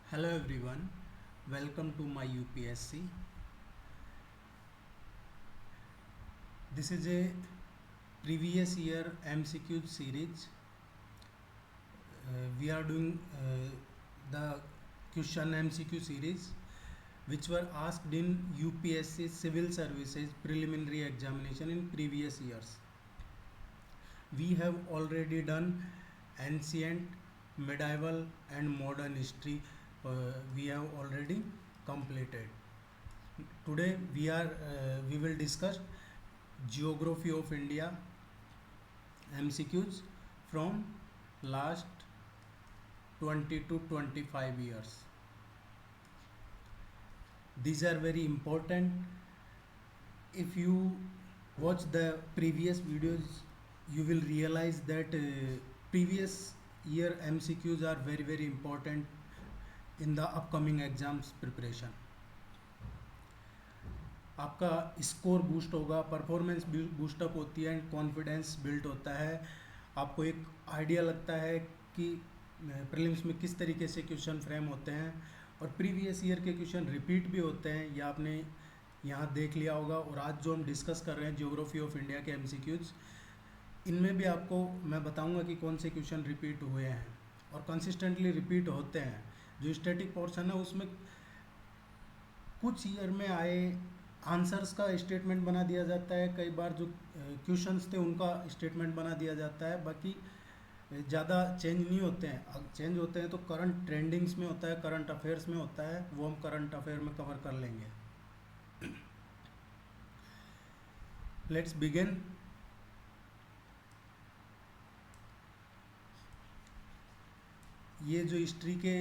Hello everyone, welcome to my UPSC. This is a previous year MCQ series. We are doing the question MCQ series which were asked in UPSC Civil Services preliminary examination in previous years. We have already done ancient, medieval and modern history. We have already completed. Today we will discuss geography of India MCQs from last 20 to 25 years. These are very important. If you watch the previous videos, you will realize that previous year MCQs are very important in the upcoming exams preparation. आपका score boost होगा, performance boost up होती है and confidence build होता है. आपको एक idea लगता है कि प्रीलिम्स में किस तरीके से क्वेश्चन फ्रेम होते हैं और प्रीवियस ईयर के क्वेश्चन रिपीट भी होते हैं, या आपने यहाँ देख लिया होगा. और आज जो हम डिस्कस कर रहे हैं ज्योग्राफी ऑफ इंडिया के एमसीक्यूज, इनमें भी आपको मैं बताऊंगा कि कौन से क्वेश्चन रिपीट हुए हैं और कंसिस्टेंटली रिपीट होते हैं. जो स्टैटिक पोर्शन है उसमें कुछ ईयर में आए आंसर्स का स्टेटमेंट बना दिया जाता है, कई बार जो क्वेश्चंस थे उनका स्टेटमेंट बना दिया जाता है. बाकी ज़्यादा चेंज नहीं होते हैं. चेंज होते हैं तो करंट ट्रेंडिंग्स में होता है, करंट अफेयर्स में होता है, वो हम करंट अफेयर में कवर कर लेंगे. Let's begin. ये जो हिस्ट्री के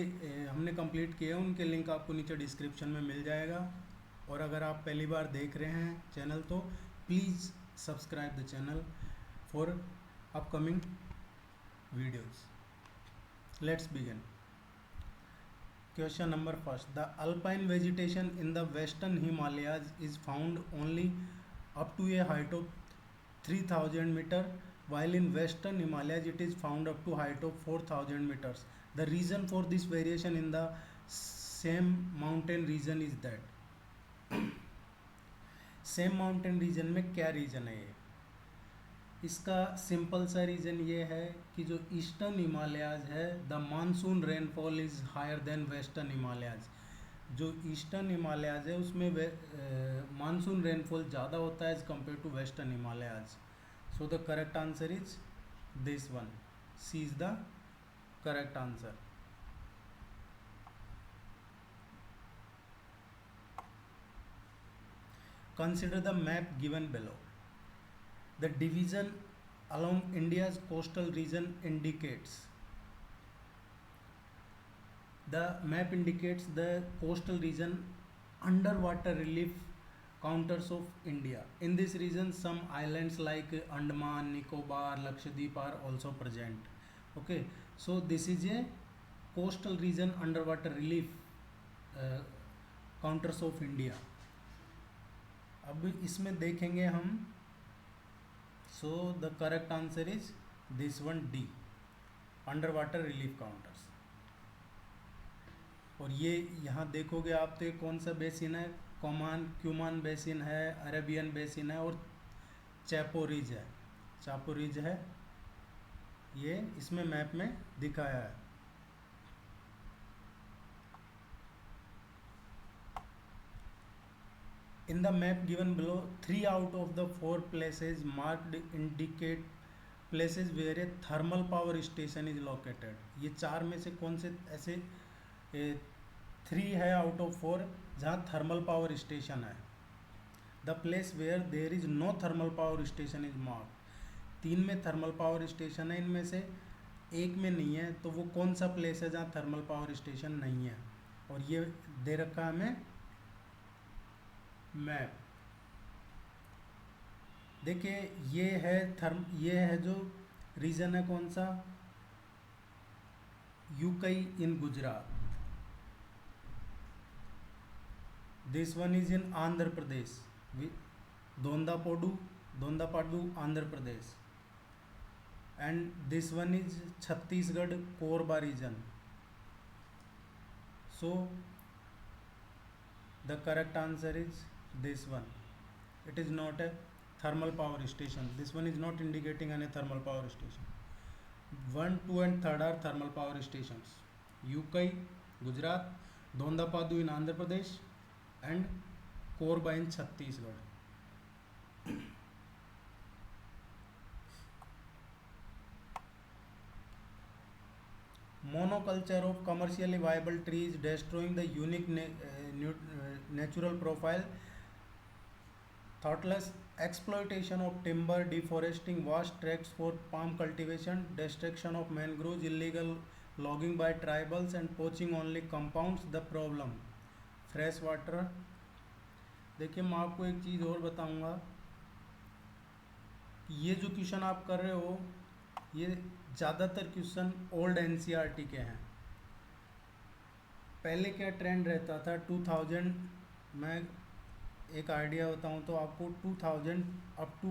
हमने कंप्लीट किए हैं उनके लिंक आपको नीचे डिस्क्रिप्शन में मिल जाएगा. और अगर आप पहली बार देख रहे हैं चैनल तो please subscribe the channel for upcoming videos. Let's begin. Question number first. The alpine vegetation in the western Himalayas is found only up to a height of 3000 metre, while in western Himalayas it is found up to height of 4000 meters. The reason for this variation in the same mountain region is that same mountain region में क्या reason है ये? इसका simple सा reason ये है कि जो ईस्टर्न हिमालयाज है, the monsoon rainfall is higher than western Himalayas. जो ईस्टर्न हिमालयाज है उसमें मानसून रेनफॉल ज़्यादा होता है as compare to western Himalayas. So the correct answer is this one. C is the correct answer. Consider the map given below. The division along India's coastal region indicates. The map indicates the coastal region underwater relief counters of India. In this region, some islands like Andaman, Nicobar, Lakshadweep are also present. Okay, so this is a coastal region underwater relief counters of India. अब इसमें देखेंगे हम. So the correct answer is this one, D, underwater relief counters. और ये यहाँ देखोगे आप तो ये कौन सा बेसिन है? क्यूमान बेसिन है, अरेबियन बेसिन है और चैपो रिज है. ये इसमें मैप में दिखाया है. In the map given below 3 out of the 4 places marked indicate places where a thermal power station is located. ये 4 में से कौन से ऐसे 3 है आउट ऑफ 4 जहाँ थर्मल पावर स्टेशन है? The place where there is no thermal power station is mark. 3 में थर्मल पावर स्टेशन है, इनमें से एक में नहीं है, तो वो कौन सा प्लेस है जहाँ थर्मल पावर स्टेशन नहीं है? और ये दे रखा है हमें मैप. देखिए ये है जो रीजन है कौन सा? Ukai in Gujarat. This one is in Andhra Pradesh, Dondapadu Andhra Pradesh. And this one is Chhattisgarh Korba region. So the correct answer is this one. It is not a thermal power station. This one is not indicating any thermal power station. 1, 2 and 3 are thermal power stations. Ukai, Gujarat, Dondapadu in Andhra Pradesh and Korba in Chhattisgarh. Monoculture of commercially viable trees destroying the unique natural profile. Thoughtless exploitation of timber, deforesting vast tracts for palm cultivation, destruction of mangroves, illegal logging by tribals and poaching only compounds the problem. Fresh water. देखिए मैं आपको एक चीज़ और बताऊंगा. ये जो question आप कर रहे हो ये ज़्यादातर क्वेश्चन ओल्ड एनसीईआरटी के हैं. पहले क्या ट्रेंड रहता था 2000, मैं एक आइडिया बताऊं तो आपको 2000 अप टू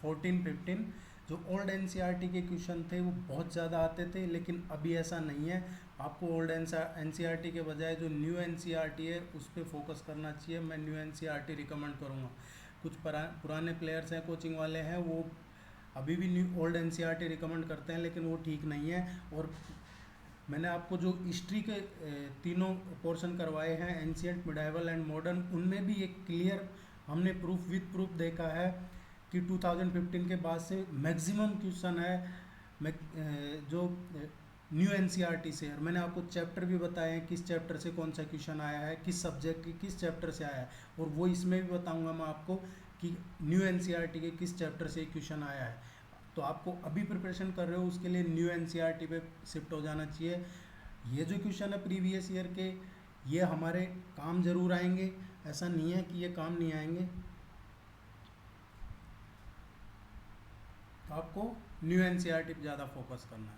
14-15 जो ओल्ड एनसीईआरटी के क्वेश्चन थे वो बहुत ज़्यादा आते थे. लेकिन अभी ऐसा नहीं है. आपको ओल्ड एनसीईआरटी के बजाय जो न्यू एनसीईआरटी है उस पर फोकस करना चाहिए. मैं न्यू एनसीईआरटी रिकमेंड करूँगा. कुछ पुराने प्लेयर्स हैं, कोचिंग वाले हैं, वो अभी भी न्यू ओल्ड एनसीईआरटी रिकमेंड करते हैं लेकिन वो ठीक नहीं है. और मैंने आपको जो हिस्ट्री के तीनों पोर्शन करवाए हैं एंशियंट, मिडाइवल एंड मॉडर्न, उनमें भी एक क्लियर हमने प्रूफ विद प्रूफ देखा है कि 2015 के बाद से मैक्सिमम क्वेश्चन है जो न्यू एनसीईआरटी से. और मैंने आपको चैप्टर भी बताए हैं किस चैप्टर से कौन सा क्वेश्चन आया है, किस सब्जेक्ट की किस चैप्टर से आया है. और वो इसमें भी बताऊंगा मैं आपको कि न्यू एनसीईआरटी के किस चैप्टर से क्वेश्चन आया है. तो आपको अभी प्रिपरेशन कर रहे हो उसके लिए न्यू एनसीईआरटी पे शिफ्ट हो जाना चाहिए. ये जो क्वेश्चन है प्रीवियस ईयर के ये हमारे काम जरूर आएंगे, ऐसा नहीं है कि ये काम नहीं आएंगे. तो आपको न्यू एनसीईआरटी पे ज़्यादा फोकस करना है.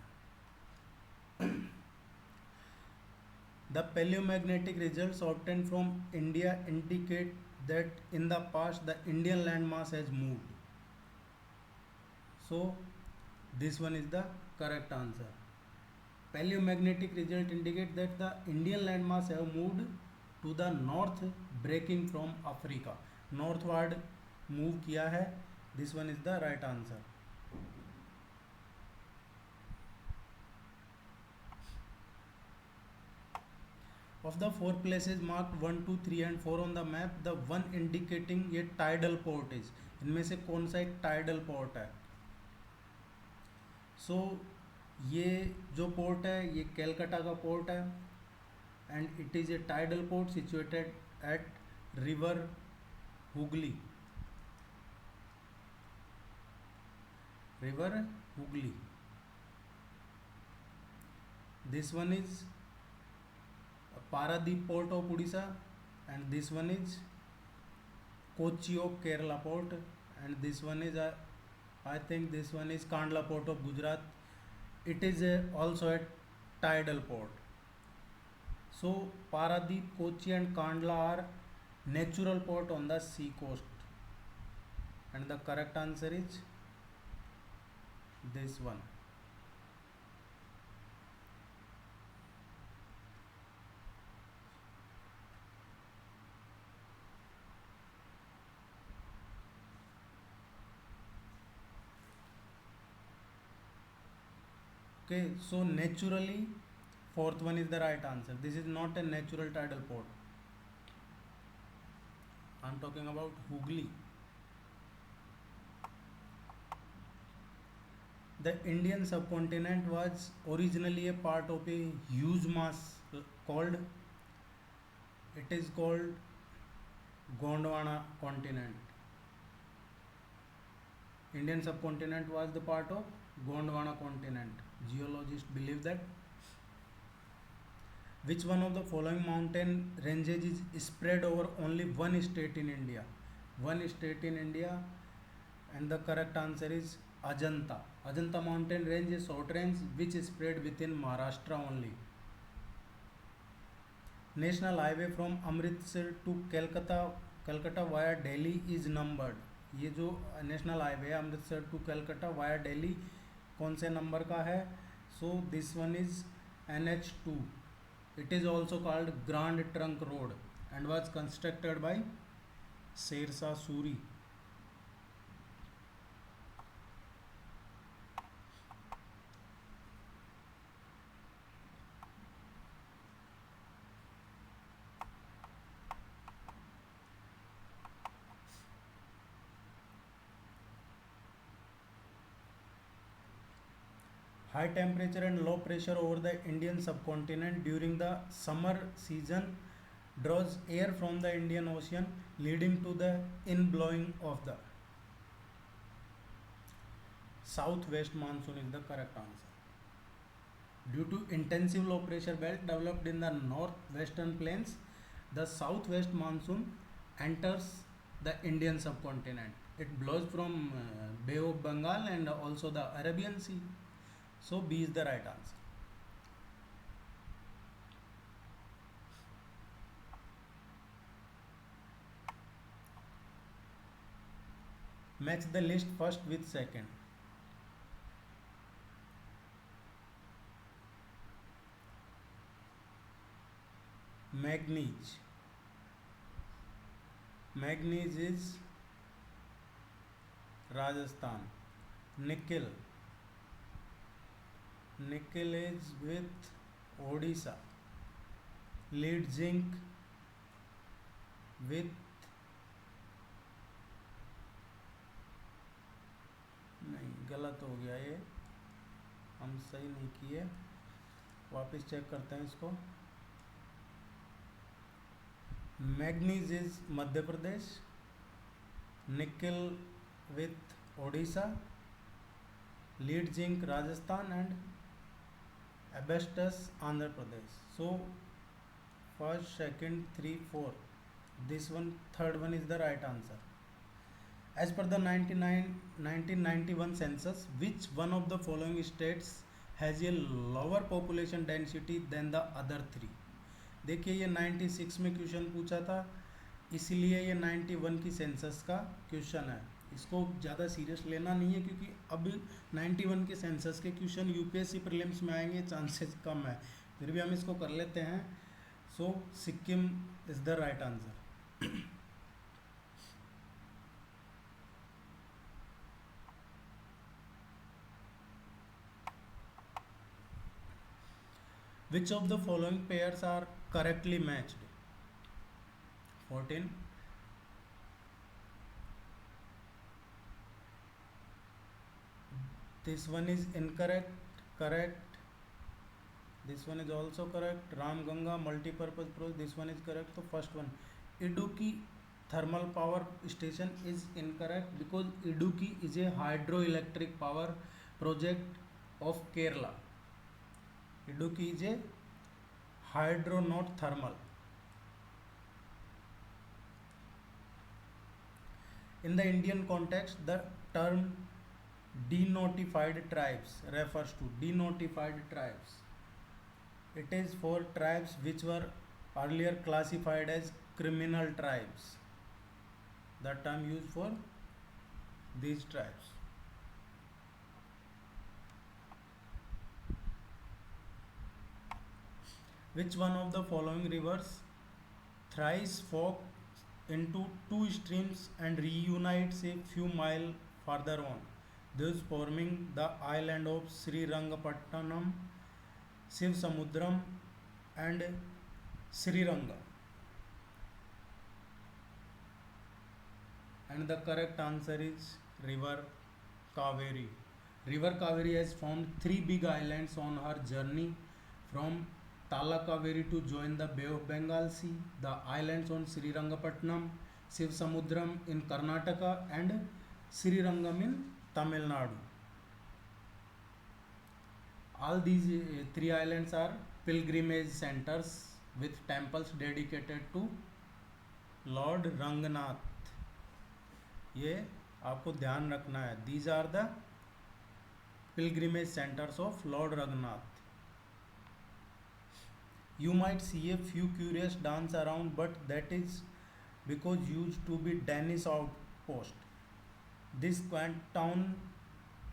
The paleomagnetic results obtained from India indicate that in the past the Indian landmass has moved. So this one is the correct answer. Paleomagnetic result indicate that the Indian landmass have moved to the north, breaking from Africa. Northward move किया है. This one is the right answer. Of the 4 places marked 1, 2, 3 and 4 on the map, the one indicating ये tidal port is. इनमें से कौन सा एक tidal port है? So ये जो पोर्ट है ये कैलकाटा का पोर्ट है and it is a tidal port situated at river Hooghly. River Hooghly. This one is Paradip port of Odisha and this one is Kochi of Kerala port and this one is I think this one is Kandla port of Gujarat. It is also a tidal port. So Paradip, Kochi and Kandla are natural port on the sea coast and the correct answer is this one. Okay, so naturally fourth one is the right answer. This is not a natural tidal port. I am talking about Hooghly. The Indian subcontinent was originally a part of a huge mass called, it is called Gondwana continent. Indian subcontinent was the part of Gondwana continent. Geologists believe that. Which one of the following mountain ranges is spread over only one state in India? One state in India, and the correct answer is Ajanta. Ajanta mountain range is short range which is spread within Maharashtra only. National highway from Amritsar to Calcutta via Delhi is numbered. ये जो national highway है Amritsar to Calcutta via Delhi कौन से number का है? सो this one is NH2. It is also called Grand Trunk Road and was constructed by Shershah Suri. High temperature and low pressure over the Indian subcontinent during the summer season draws air from the Indian Ocean, leading to the inblowing of the southwest monsoon is the correct answer. Due to intensive low pressure belt developed in the northwestern plains, the southwest monsoon enters the Indian subcontinent. It blows from Bay of Bengal and also the Arabian Sea. So B is the right answer. Match the list first with second. Manganese. Manganese is Rajasthan. Nickel. Nickel is with Odisha. Lead zinc with नहीं, गलत हो गया ये, हम सही नहीं किए, वापस चेक करते हैं इसको. Manganese is Madhya Pradesh, nickel with Odisha, lead zinc Rajasthan and asbestos Andhra Pradesh. So first, second, 3, 4, this one, third one is the right answer. As per the 1991 census, which one of the following states has a lower population density than the other three? देखिए ये 96 में question पूछा था, इसीलिए ये 91 की census का question है. इसको ज़्यादा सीरियस लेना नहीं है क्योंकि अब 91 के सेंसस के क्वेश्चन यूपीएससी प्रीलिम्स में आएंगे, चांसेस कम है. फिर भी हम इसको कर लेते हैं. So Sikkim is the right answer. Which of the following pairs are correctly matched? 14. This one is incorrect. Correct. This one is also correct. Ram Ganga multi-purpose project. This one is correct. So first one, Idukki thermal power station is incorrect because Idukki is a hydroelectric power project of Kerala. Idukki is a hydro, not thermal. In the Indian context, the term denotified tribes refers to denotified tribes. It is for tribes which were earlier classified as criminal tribes. The term used for these tribes. Which one of the following rivers thrice fork into two streams and reunites a few miles further on, thus forming the island of Srirangapatnam, Shivsamudram and Sriranga? And the correct answer is River Kaveri. River Kaveri has formed three big islands on her journey from Talakaveri to join the Bay of Bengal Sea. The islands on Srirangapatnam, Shivsamudram in Karnataka and Srirangam in Tamil Nadu. All these three islands are pilgrimage centers with temples dedicated to Lord Ranganath. ये आपको ध्यान रखना है. These are the pilgrimage centers of Lord Ranganath. You might see a few curious dance around, but that is because used to be Danish outpost. This quaint town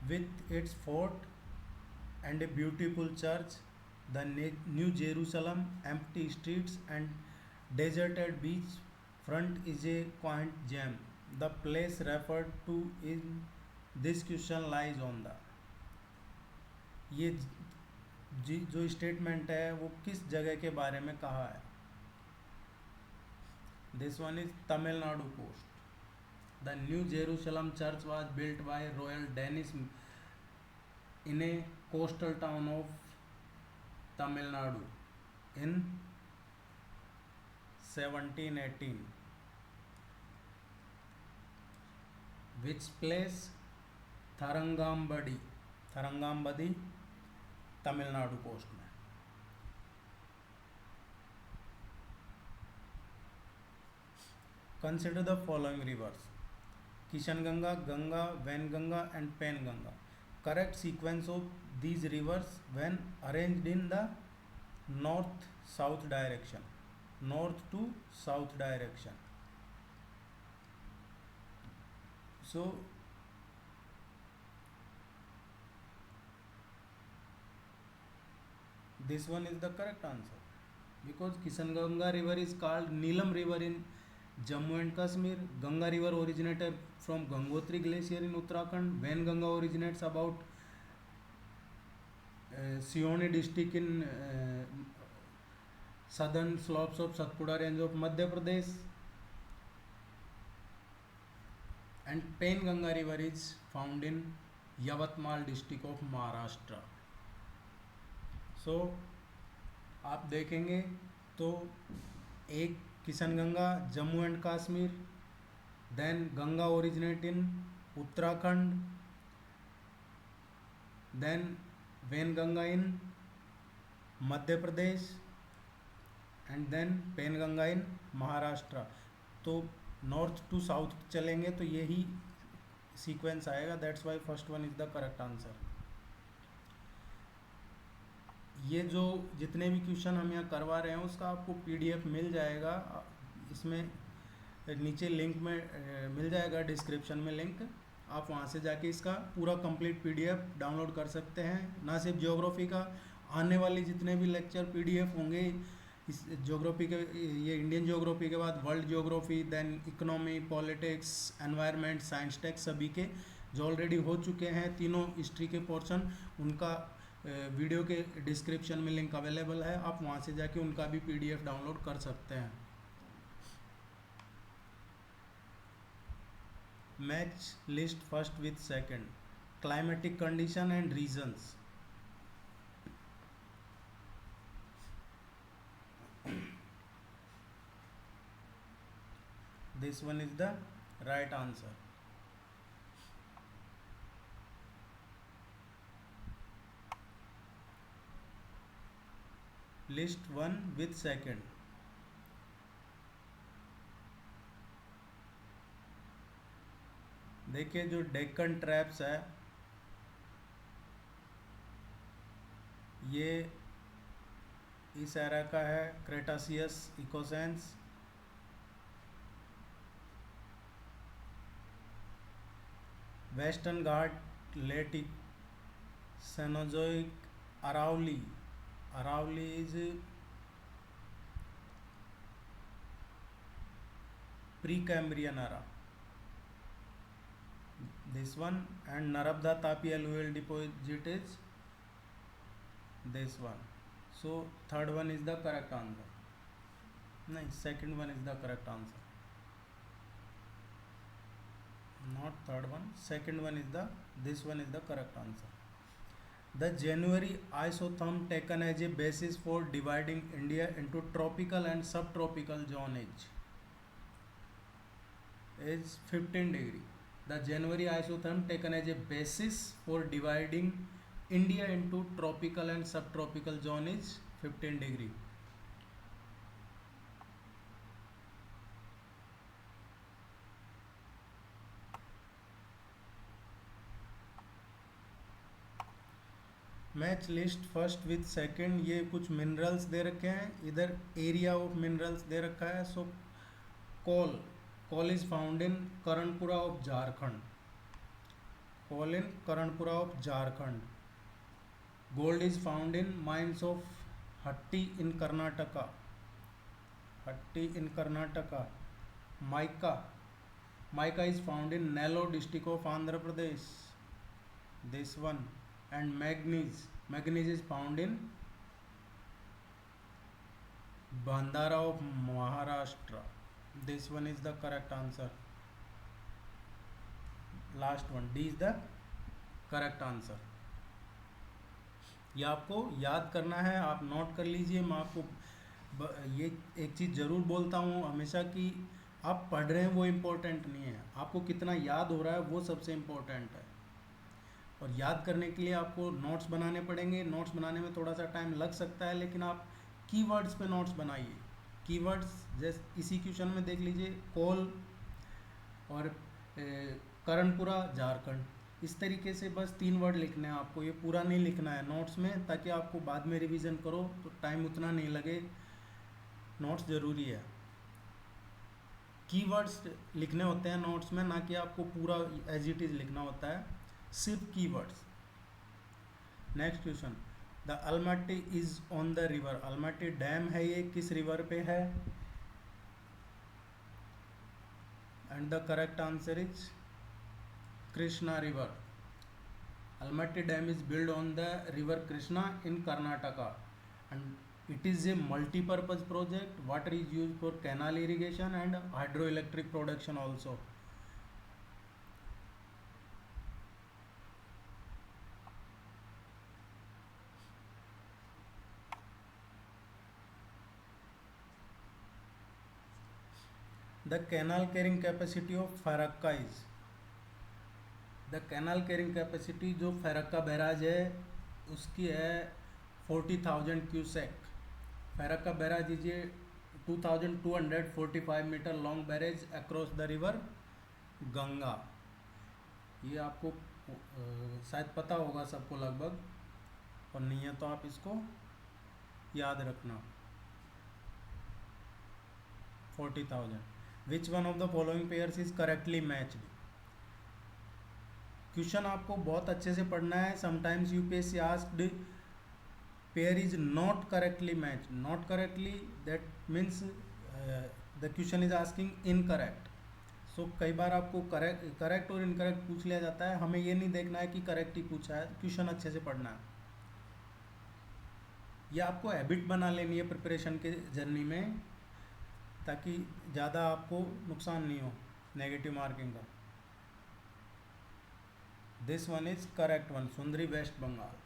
with its fort and a beautiful church The New Jerusalem, empty streets and deserted beach front is a quaint gem. The place referred to in this question lies on the, ये जो statement है वो किस जगह के बारे में कहा है? This one is Tamil Nadu coast. The new Jerusalem church was built by royal Dennis in A coastal town of Tamil Nadu in 1718. Which place? Tharangambadi. Tharangambadi, Tamil Nadu coast में. Consider the following rivers: Kishangarh, Ganga, Vainganga and Penganga. Correct sequence of these rivers when arranged in the north-south direction. North to south direction. So this one is the correct answer, because Kisanganga river is called Neelam river in Jammu and Kashmir. Ganga river originated from Gangotri glacier in Uttarakhand. Vainganga originates about Sioni district in southern slopes of Satpura range of Madhya Pradesh. And Penganga river is found in Yavatmal district of Maharashtra. So आप देखेंगे तो एक Kishanganga Jammu and Kashmir, then Ganga originate in Uttarakhand, then Wainganga in Madhya Pradesh and then Penganga in Maharashtra. तो north to south चलेंगे तो यही sequence आएगा. That's why first one is the correct answer. ये जो जितने भी क्वेश्चन हम यहाँ करवा रहे हैं उसका आपको पीडीएफ मिल जाएगा. इसमें नीचे लिंक में मिल जाएगा, डिस्क्रिप्शन में लिंक. आप वहाँ से जाके इसका पूरा कंप्लीट पीडीएफ डाउनलोड कर सकते हैं. ना सिर्फ ज्योग्राफी का, आने वाले जितने भी लेक्चर पीडीएफ होंगे इस ज्योग्राफी के, ये इंडियन ज्योग्राफी के बाद world geography, then economy, politics, environment, science tech, सभी के जो ऑलरेडी हो चुके हैं तीनों हिस्ट्री के पोर्शन, उनका वीडियो के डिस्क्रिप्शन में लिंक अवेलेबल है. आप वहाँ से जाके उनका भी पीडीएफ डाउनलोड कर सकते हैं. Match list first with second. Climatic condition and reasons. This one is the right answer. List one with second. देखिए जो डेक्कन ट्रैप्स है ये इस एरा का है, क्रेटासियस इकोसेंस. वेस्टर्न घाट लेटिक Cenozoic Aravalli. Aravalli is Precambrian era. This one. And Narmada Tapi alluvial deposit is this one. So third one is the correct answer. नहीं, second one is the correct answer. Not third one, second one is the, this one is the correct answer. The January isotherm taken as a basis for dividing India into tropical and subtropical zonage is 15 degree. The January isotherm taken as a basis for dividing India into tropical and subtropical zone is 15 degree. Match list first with second. ये कुछ minerals दे रखे हैं, इधर area of minerals दे रखा है. So coal is found in Karanpura of Jharkhand. Coal in Karanpura of Jharkhand. Gold is found in mines of Hutti in Karnataka, Hutti in Karnataka. Mica, mica is found in Nellore district of Andhra Pradesh, this one. And manganese, manganese is found in Bandara of Maharashtra, this one is the correct answer. Last one, D is the correct answer. ये आपको याद करना है, आप note कर लीजिए. मैं आपको ये एक चीज़ ज़रूर बोलता हूँ हमेशा कि आप पढ़ रहे हैं वो इम्पोर्टेंट नहीं है, आपको कितना याद हो रहा है वो सबसे इम्पोर्टेंट है. और याद करने के लिए आपको नोट्स बनाने पड़ेंगे. नोट्स बनाने में थोड़ा सा टाइम लग सकता है, लेकिन आप कीवर्ड्स पे नोट्स बनाइए. कीवर्ड्स जैसे इसी क्वेश्चन में देख लीजिए, कोल और करणपुरा झारखंड, इस तरीके से बस 3 वर्ड लिखने हैं आपको, ये पूरा नहीं लिखना है नोट्स में, ताकि आपको बाद में रिवीजन करो तो टाइम उतना नहीं लगे. नोट्स ज़रूरी है, कीवर्ड्स लिखने होते हैं नोट्स में, ना कि आपको पूरा एज इट इज़ लिखना होता है, सिर्फ keywords. Next question, the Almatti is on the river, Almatti dam है ये किस रिवर पे है? And the correct answer is Krishna river. Almatti dam is build on the river Krishna in Karnataka and it is a multi-purpose project. Water is used for canal irrigation and hydroelectric production also. The canal carrying capacity of Farakka is, the canal carrying capacity जो Farakka barrage है उसकी है 40,000 cusec. Farakka barrage is a 2245 metre long barrage across the river Ganga. ये आपको शायद पता होगा सबको लगभग, और नहीं है तो आप इसको याद रखना. 40,000. Which one of the following pairs is correctly matched? Question आपको बहुत अच्छे से पढ़ना है. Sometimes UPSC asked pair is not correctly matched. Not correctly that means the question is asking incorrect. So कई बार आपको करेक्ट और इनकरेक्ट पूछ लिया जाता है, हमें ये नहीं देखना है कि करेक्ट ही पूछा है. क्वेश्चन अच्छे से पढ़ना है. ये आपको हैबिट बना लेनी है प्रिपरेशन के जर्नी में, ताकि ज़्यादा आपको नुकसान नहीं हो नेगेटिव मार्किंग का. This one is correct one, sundari West Bengal.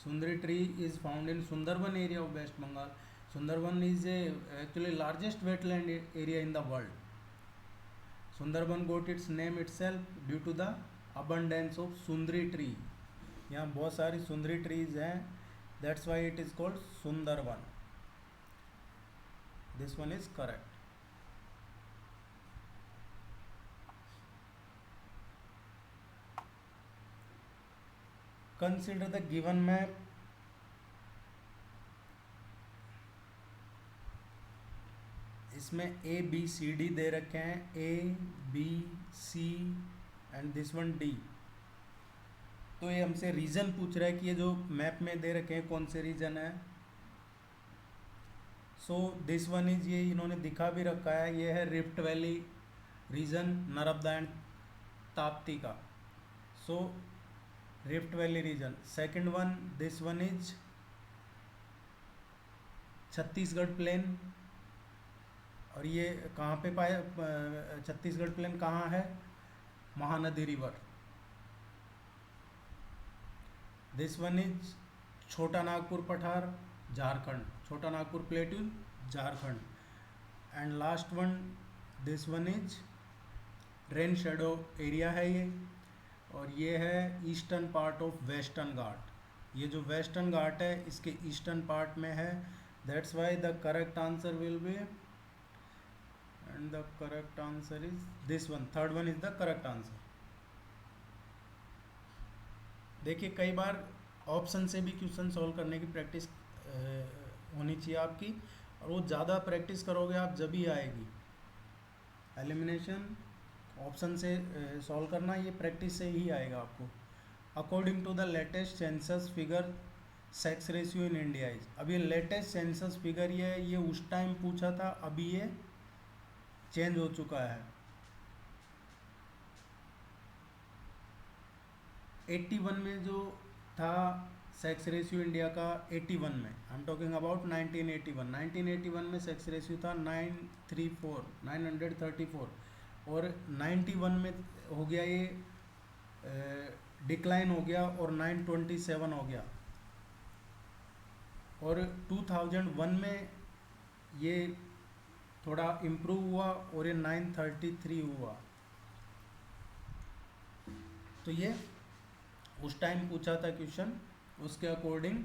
Sundari tree is found in Sundarban area of West Bengal. Sundarban is actually largest wetland area in the world. Sundarban got its name itself due to the abundance of sundari tree. यहाँ बहुत सारी sundari trees हैं, that's why it is called Sundarban. This one is correct. Consider the given map. इसमें A B C D दे रखे हैं, A B C and this one D. तो ये हमसे रीजन पूछ रहा है कि ये जो मैप में दे रखे हैं कौन से रीजन है. सो दिस वन इज, ये इन्होंने दिखा भी रखा है, ये है rift valley region, Narmada and Tapti का. So rift valley region. Second one, this one is Chhattisgarh plain. और ये कहाँ पे पाया, छत्तीसगढ़ प्लेन कहाँ है? Mahanadi river. This one is Chota Nagpur पठार Jharkhand, Chota Nagpur plateau Jharkhand. And last one, this one is rain shadow area है ये, और ये है eastern part of western Ghat. ये जो वेस्टर्न घाट है इसके ईस्टर्न पार्ट में है. That's why the correct answer will be, and the correct answer is this one. Third one is the correct answer. देखिए कई बार ऑप्शन से भी क्वेश्चन सॉल्व करने की प्रैक्टिस होनी चाहिए आपकी, और वो ज़्यादा प्रैक्टिस करोगे आप जब ही आएगी. एलिमिनेशन ऑप्शन से सॉल्व करना, ये प्रैक्टिस से ही आएगा आपको. According to the latest census figure sex ratio in India is, अब ये लेटेस्ट सेंसस फिगर ये उस टाइम पूछा था, अभी ये चेंज हो चुका है। 81 में जो था सेक्स रेशियो इंडिया का, 81 में, आई एम टॉकिंग अबाउट 1981, 1981 में सेक्स रेशियो था 934 और 91 में हो गया ये डिक्लाइन हो गया और 927 हो गया, और 2001 में ये थोड़ा इम्प्रूव हुआ और ये 933 हुआ। तो ये उस टाइम पूछा था क्वेश्चन, उसके according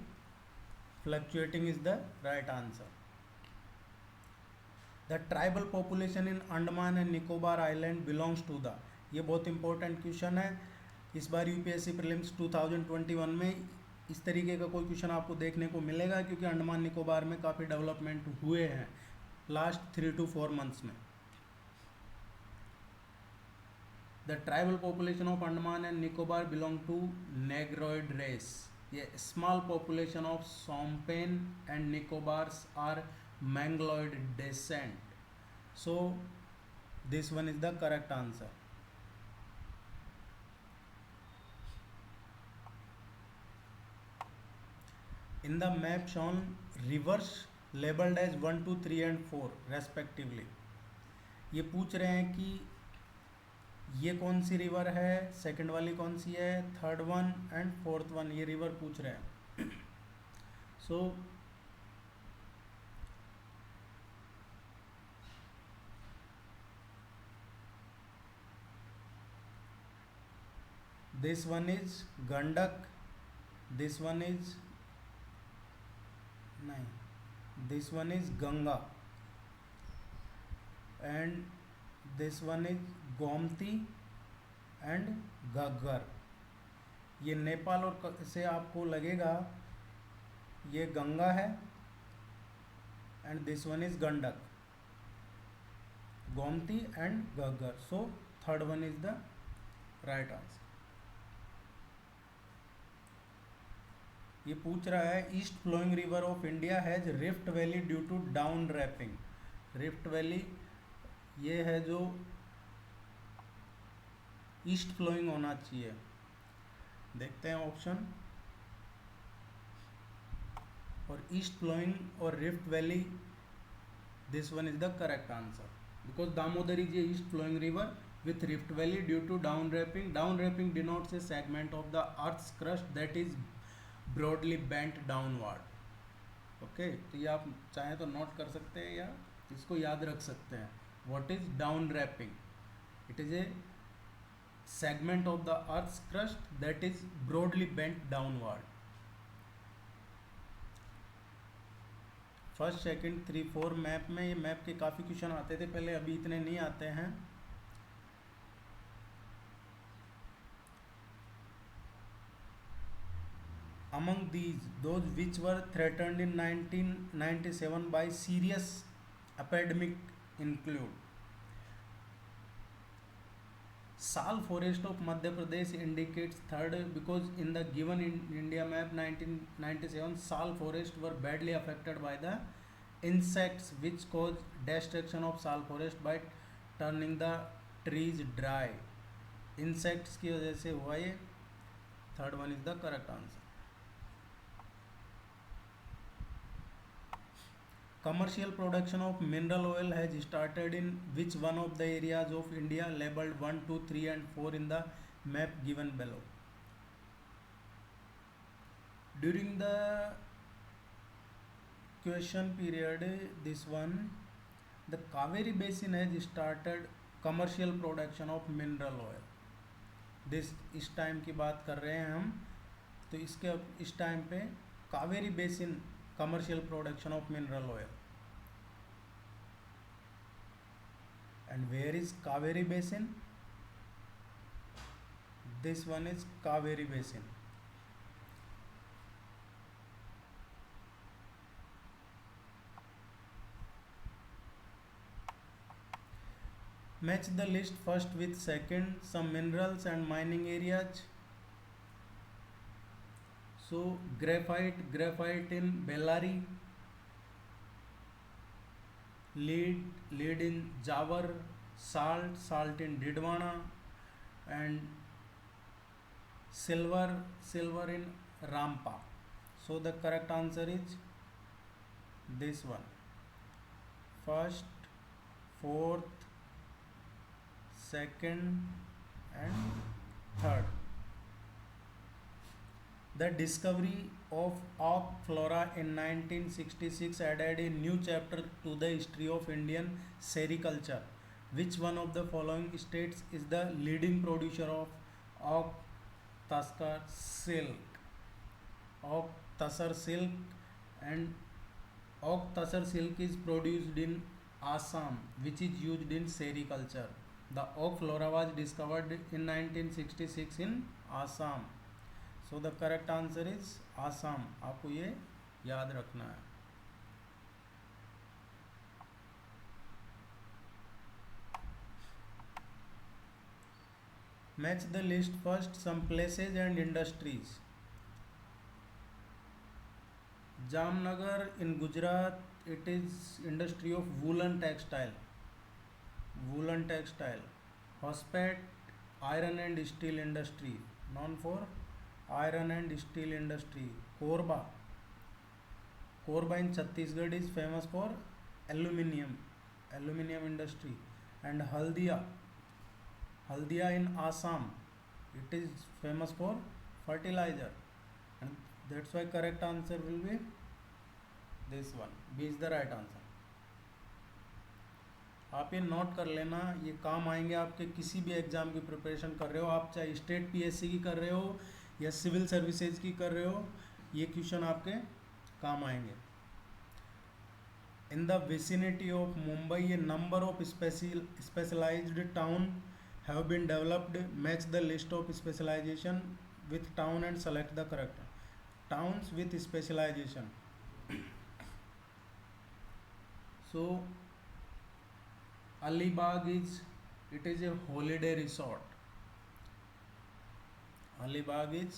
fluctuating is the right answer. The tribal population in Andaman and Nicobar island belongs to the, ये बहुत इंपॉर्टेंट क्वेश्चन है। इस बार यूपीएससी प्रीलिम्स 2021 में इस तरीके का कोई क्वेश्चन आपको देखने को मिलेगा, क्योंकि अंडमान निकोबार में काफ़ी डेवलपमेंट हुए हैं लास्ट 3 to 4 मंथ्स में। The tribal population of Andaman and Nicobar belong to Negroid race, ये small population of Shompen and Nicobarese are Mongoloid descent, so this one is the correct answer. In the map shown, rivers labeled as 1, 2, 3 and 4 respectively, ये पूछ रहे हैं कि ये कौन सी river है, second वाली कौन सी है, third one and fourth one, ये रिवर पूछ रहे हैं। So this one is Gandak, this one is नहीं, this one is Ganga and this one is Gomti and Ghaggar. ये नेपाल और से आपको लगेगा ये गंगा है and this one is Gandak, Gomti and Ghaggar, so third one is the right answer. ये पूछ रहा है east flowing river of India has rift valley due to down warping, rift valley ये है जो ईस्ट फ्लोइंग होना चाहिए। देखते हैं ऑप्शन, और ईस्ट फ्लोइंग और rift valley, this one is the correct answer, because Damodar is a east flowing river with rift valley due to down wrapping. Down wrapping denotes a segment of the earth's crust that is broadly bent downward. Okay, तो ये आप चाहें तो note कर सकते हैं या इसको याद रख सकते हैं। What is down warping? It is a segment of the earth's crust that is broadly bent downward. First second 3 4 map में, ये मैप के काफ़ी क्वेश्चन आते थे पहले, अभी इतने नहीं आते हैं। Among these, those which were threatened in 1997 by serious epidemic include Sal forest of Madhya Pradesh indicates third, because in the given in India map 1997 Sal forest were badly affected by the insects which caused destruction of Sal forest by turning the trees dry. Insects की वजह से हुआ ये, third one is the correct answer. Commercial production of mineral oil has started in which one of the areas of India labeled 1, 2, 3 and 4 in the map given below? During the question period, this one, the Kaveri basin has started commercial production of mineral oil. This इस time की बात कर रहे हैं हम, तो इसके इस टाइम पे Kaveri basin commercial production of mineral oil. And where is Kaveri basin? This one is Kaveri basin. Match the list first with second, some minerals and mining areas. So graphite in Bellary, lead in Jawar, salt in Didwana, and silver in Rampa. So the correct answer is this one. First, fourth, second, and third. The discovery of oak flora in 1966 added a new chapter to the history of Indian sericulture. Which one of the following states is the leading producer of oak tusker silk? Oak tusker silk, and oak tusker silk is produced in Assam, which is used in sericulture. The oak flora was discovered in 1966 in Assam. So the correct answer is Assam. आपको ये याद रखना है. Match the list first some places and industries. Jamnagar in Gujarat, it is industry of woolen textile. Hospet, iron and steel industry, known for iron and steel industry. Korba in Chhattisgarh is famous for aluminium industry. And Haldia in Assam, it is famous for fertilizer. And that's why correct answer will be this one. B is the right answer. आप ये note कर लेना, ये काम आएंगे आपके किसी भी एग्जाम की प्रिपरेशन कर रहे हो आप, चाहे स्टेट पीएससी की कर रहे हो या सिविल सर्विसेज की कर रहे हो, ये क्वेश्चन आपके काम आएंगे. In the vicinity of Mumbai a number of specialised town have been developed. Match the list of specialisation with town and select the correct. Towns with specialisation. So Alibag is a holiday resort. Alibag is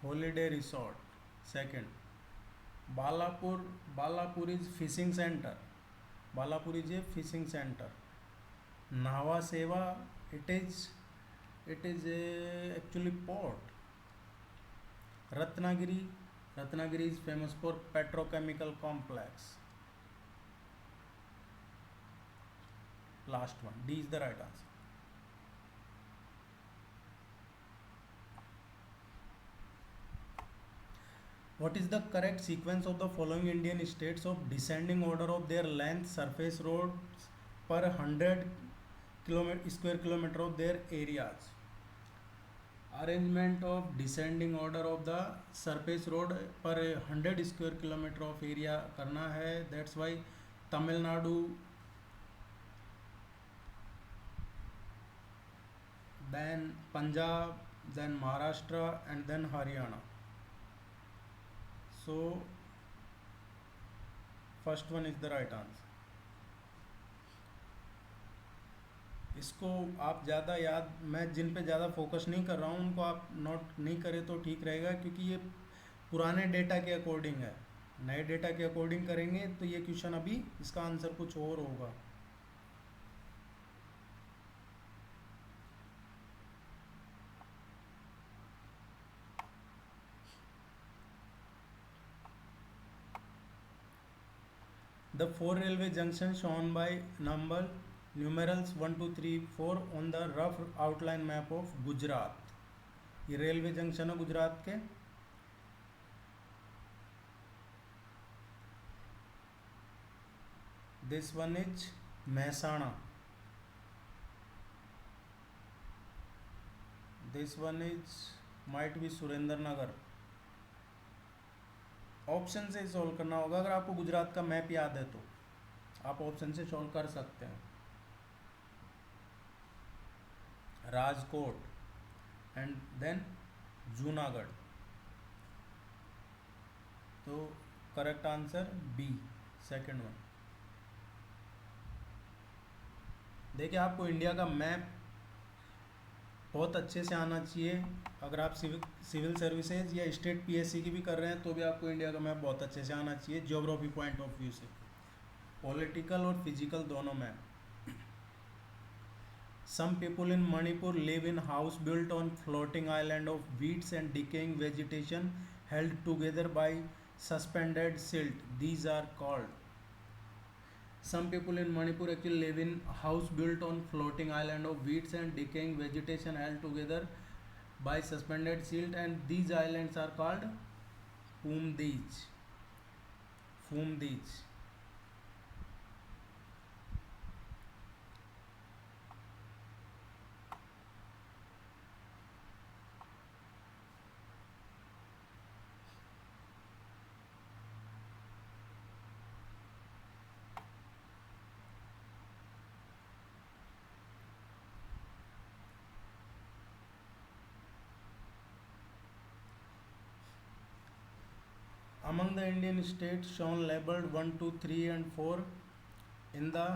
holiday resort. Second, Balapur is fishing center. Balapur is a fishing center. Nava Seva, it is a actually port. Ratnagiri is famous for petrochemical complex. Last one, D is the right answer. What is the correct sequence of the following Indian states of descending order of their length surface roads per 100 square kilometer of their areas? Arrangement of descending order of the surface road per 100 square kilometer of area करना है. That's why Tamil Nadu, then Punjab, then Maharashtra, and then Haryana. So first one is the right answer. इसको आप ज़्यादा याद, मैं जिन पे ज़्यादा focus नहीं कर रहा हूँ उनको आप नोट नहीं करें तो ठीक रहेगा, क्योंकि ये पुराने डेटा के अकॉर्डिंग है. नए डेटा के अकॉर्डिंग करेंगे तो ये क्वेश्चन अभी इसका आंसर कुछ और होगा. The 4 railway junctions shown by numerals 1, 2, 3, 4 on the rough outline map of Gujarat. ये रेलवे जंक्शन है गुजरात के. This one is Mehsana. This one is might be Surendranagar. Option से सॉल्व करना होगा. अगर आपको गुजरात का मैप याद है तो आप ऑप्शन से सॉल्व कर सकते हैं. Rajkot and then Junagadh. तो correct answer B, second one. देखिए आपको इंडिया का मैप बहुत अच्छे से आना चाहिए। अगर आप सिविल सर्विसेज या स्टेट पीएससी की भी कर रहे हैं तो भी आपको इंडिया का मैप बहुत अच्छे से आना चाहिए, ज्योग्राफी पॉइंट ऑफ व्यू से, पॉलिटिकल और फिजिकल दोनों में। Some people in Manipur live in house built on floating island of weeds and decaying vegetation held together by suspended silt. These are called. Some people in Manipur actually live in house built on floating island of weeds and decaying vegetation held together by suspended silt, and these islands are called Pumdij. Pumdij. Among the Indian states shown labeled 1, 2, 3 and 4 in the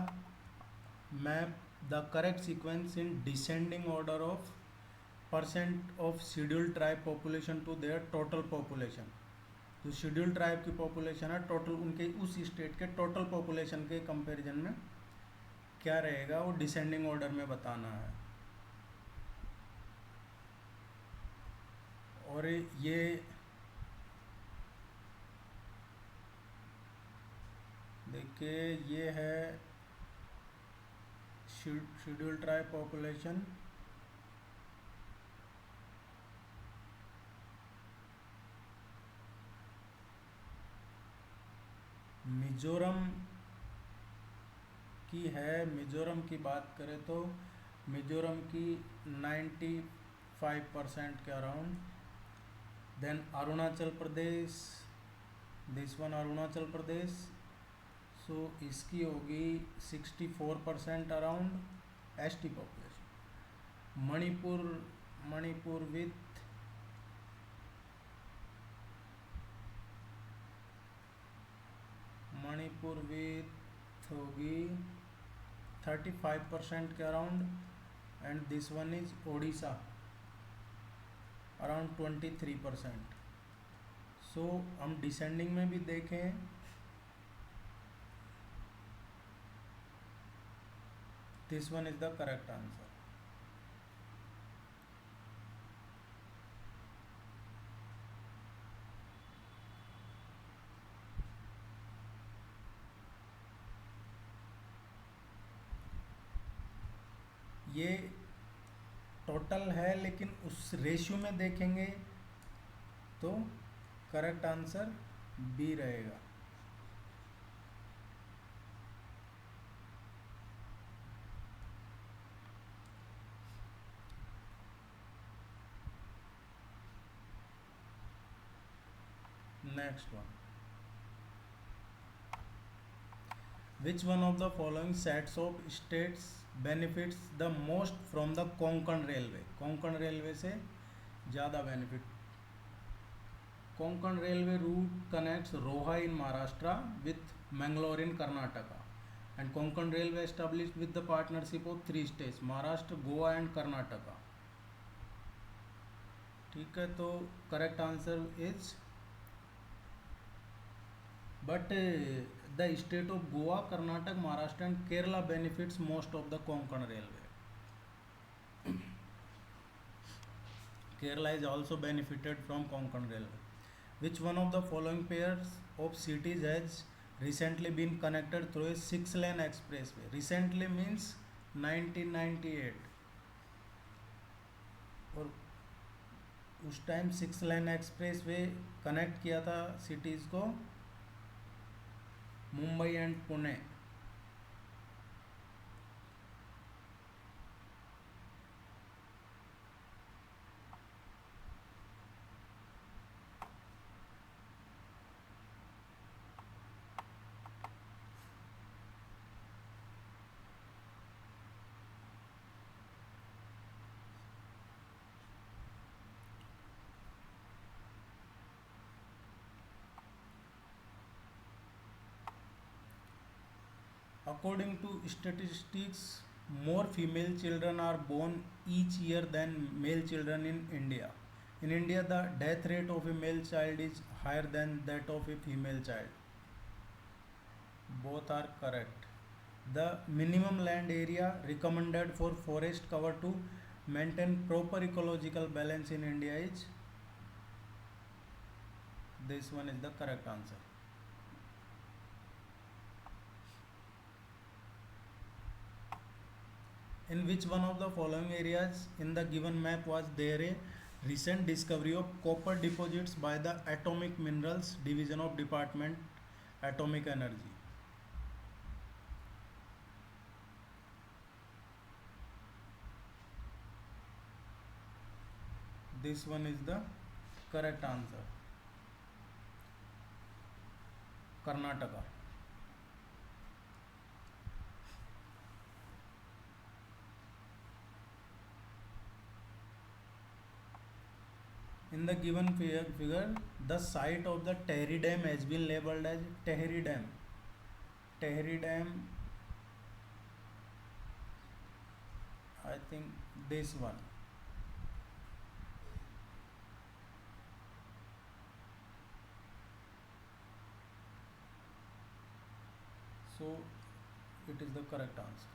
map, the correct sequence in descending order of percent of scheduled tribe population to their total population. जो schedule tribe की population है total उनके उस state के total population के comparison में क्या रहेगा वो डिसेंडिंग ऑर्डर में बताना है। और ये देखिए ये है शेड्यूल ट्राइब पॉपुलेशन। मिजोरम की है, मिजोरम की बात करें तो मिजोरम की 95% के around. Then Arunachal Pradesh, this one Arunachal Pradesh, so इसकी होगी 64% around ST population. Manipur, Manipur with Manipur with होगी 35% के around, and this one is Odisha around 23%। So हम डिसेंडिंग में भी देखें this one is the correct answer. ये टोटल है लेकिन उस रेशियो में देखेंगे तो करेक्ट आंसर बी रहेगा। Next one, which one of the following sets of states benefits the most from the Konkan railway? Konkan railway से ज़्यादा benefit. Konkan railway route connects Roha in Maharashtra with Mangalore in Karnataka, and Konkan railway established with the partnership of 3 states Maharashtra, Goa and Karnataka। ठीक है, तो correct answer is but the state of Goa, Karnataka, Maharashtra and Kerala benefits most of the Konkan railway. Kerala is also benefited from Konkan railway. Which one of the following pairs of cities has recently been connected through a 6-lane expressway? Recently means 1998, और उस time 6-lane expressway connect किया था cities को, Mumbai and Pune. According to statistics More female children are born each year than male children in India. In India, the death rate of a male child is higher than that of a female child. Both are correct. The minimum land area recommended for forest cover to maintain proper ecological balance in India is, this one is the correct answer. In which one of the following areas in the given map was there a recent discovery of copper deposits by the Atomic Minerals Division of Department Atomic Energy? This one is the correct answer. Karnataka. In the given figure, the site of the Tehri Dam has been labeled as Tehri Dam. Tehri Dam, I think this one. So it is the correct answer.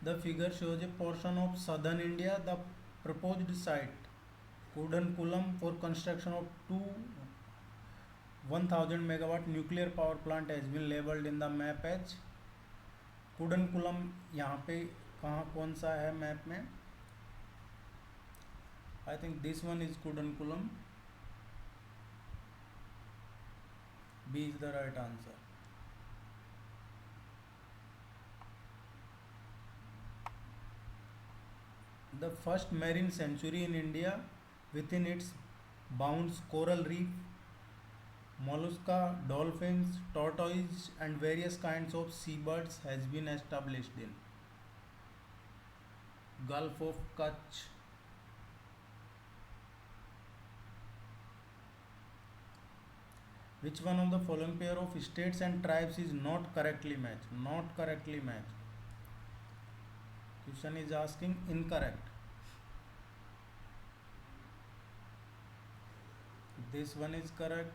The figure shows a portion of southern India. The proposed site Kudankulam for construction of two 1000 megawatt nuclear power plant has been labeled in the map as Kudankulam. यहाँ पे कहाँ कौन सा है map में? I think this one is Kudankulam. B is the right answer. The first marine sanctuary in India within its bounds coral reef, mollusca, dolphins, tortoise and various kinds of seabirds has been established in Gulf of Kutch. Which one of the following pair of states and tribes is not correctly matched? Not correctly matched. Question is asking incorrect. This one is correct.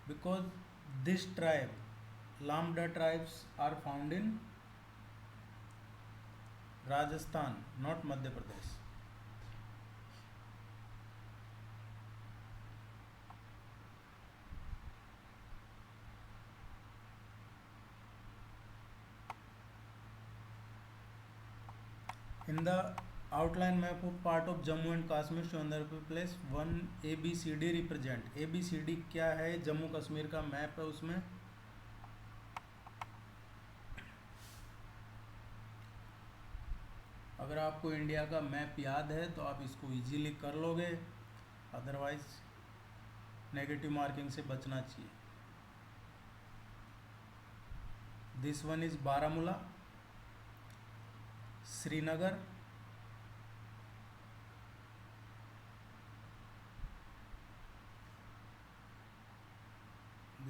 Because this tribe, Lambda tribes, are found in Rajasthan, not Madhya Pradesh. In the outline map of part of Jammu and Kashmir shown there place one ABCD represent. ABCD क्या है? जम्मू कश्मीर का map है उसमें. अगर आपको India का map याद है तो आप इसको इजीली कर लोगे, अदरवाइज नेगेटिव मार्किंग से बचना चाहिए. This one is Baramulla, Srinagar,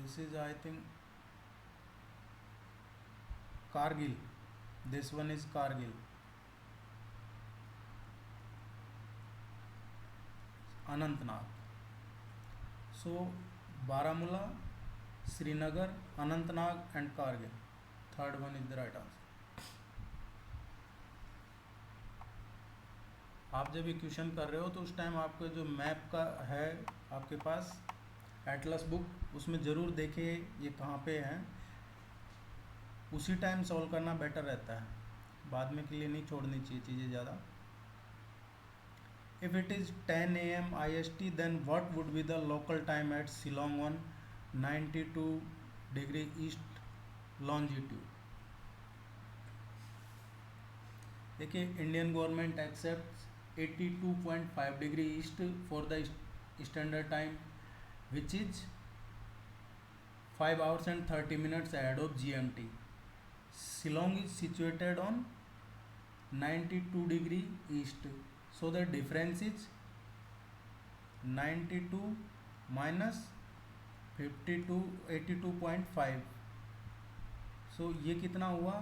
this is I think Kargil. This one is Kargil. Anantnag. So Baramulla, Srinagar, Anantnag and Kargil. Third one is the right answer. आप जब ये क्वेश्चन कर रहे हो तो उस टाइम आपका जो मैप का है आपके पास एटलस बुक, उसमें ज़रूर देखिए ये कहाँ पे हैं. उसी टाइम सॉल्व करना बेटर रहता है, बाद में के लिए नहीं छोड़नी चाहिए चीज़ें ज़्यादा. If it is 10 a.m. IST, then what would be the local time at Shillong on 92° east longitude? देखिए Indian government accept 82.5° east for the standard time which is 5 hours and 30 minutes ahead of GMT. Shillong is situated on 92° east. So the difference is 92 minus 52 82.5. सो ये कितना हुआ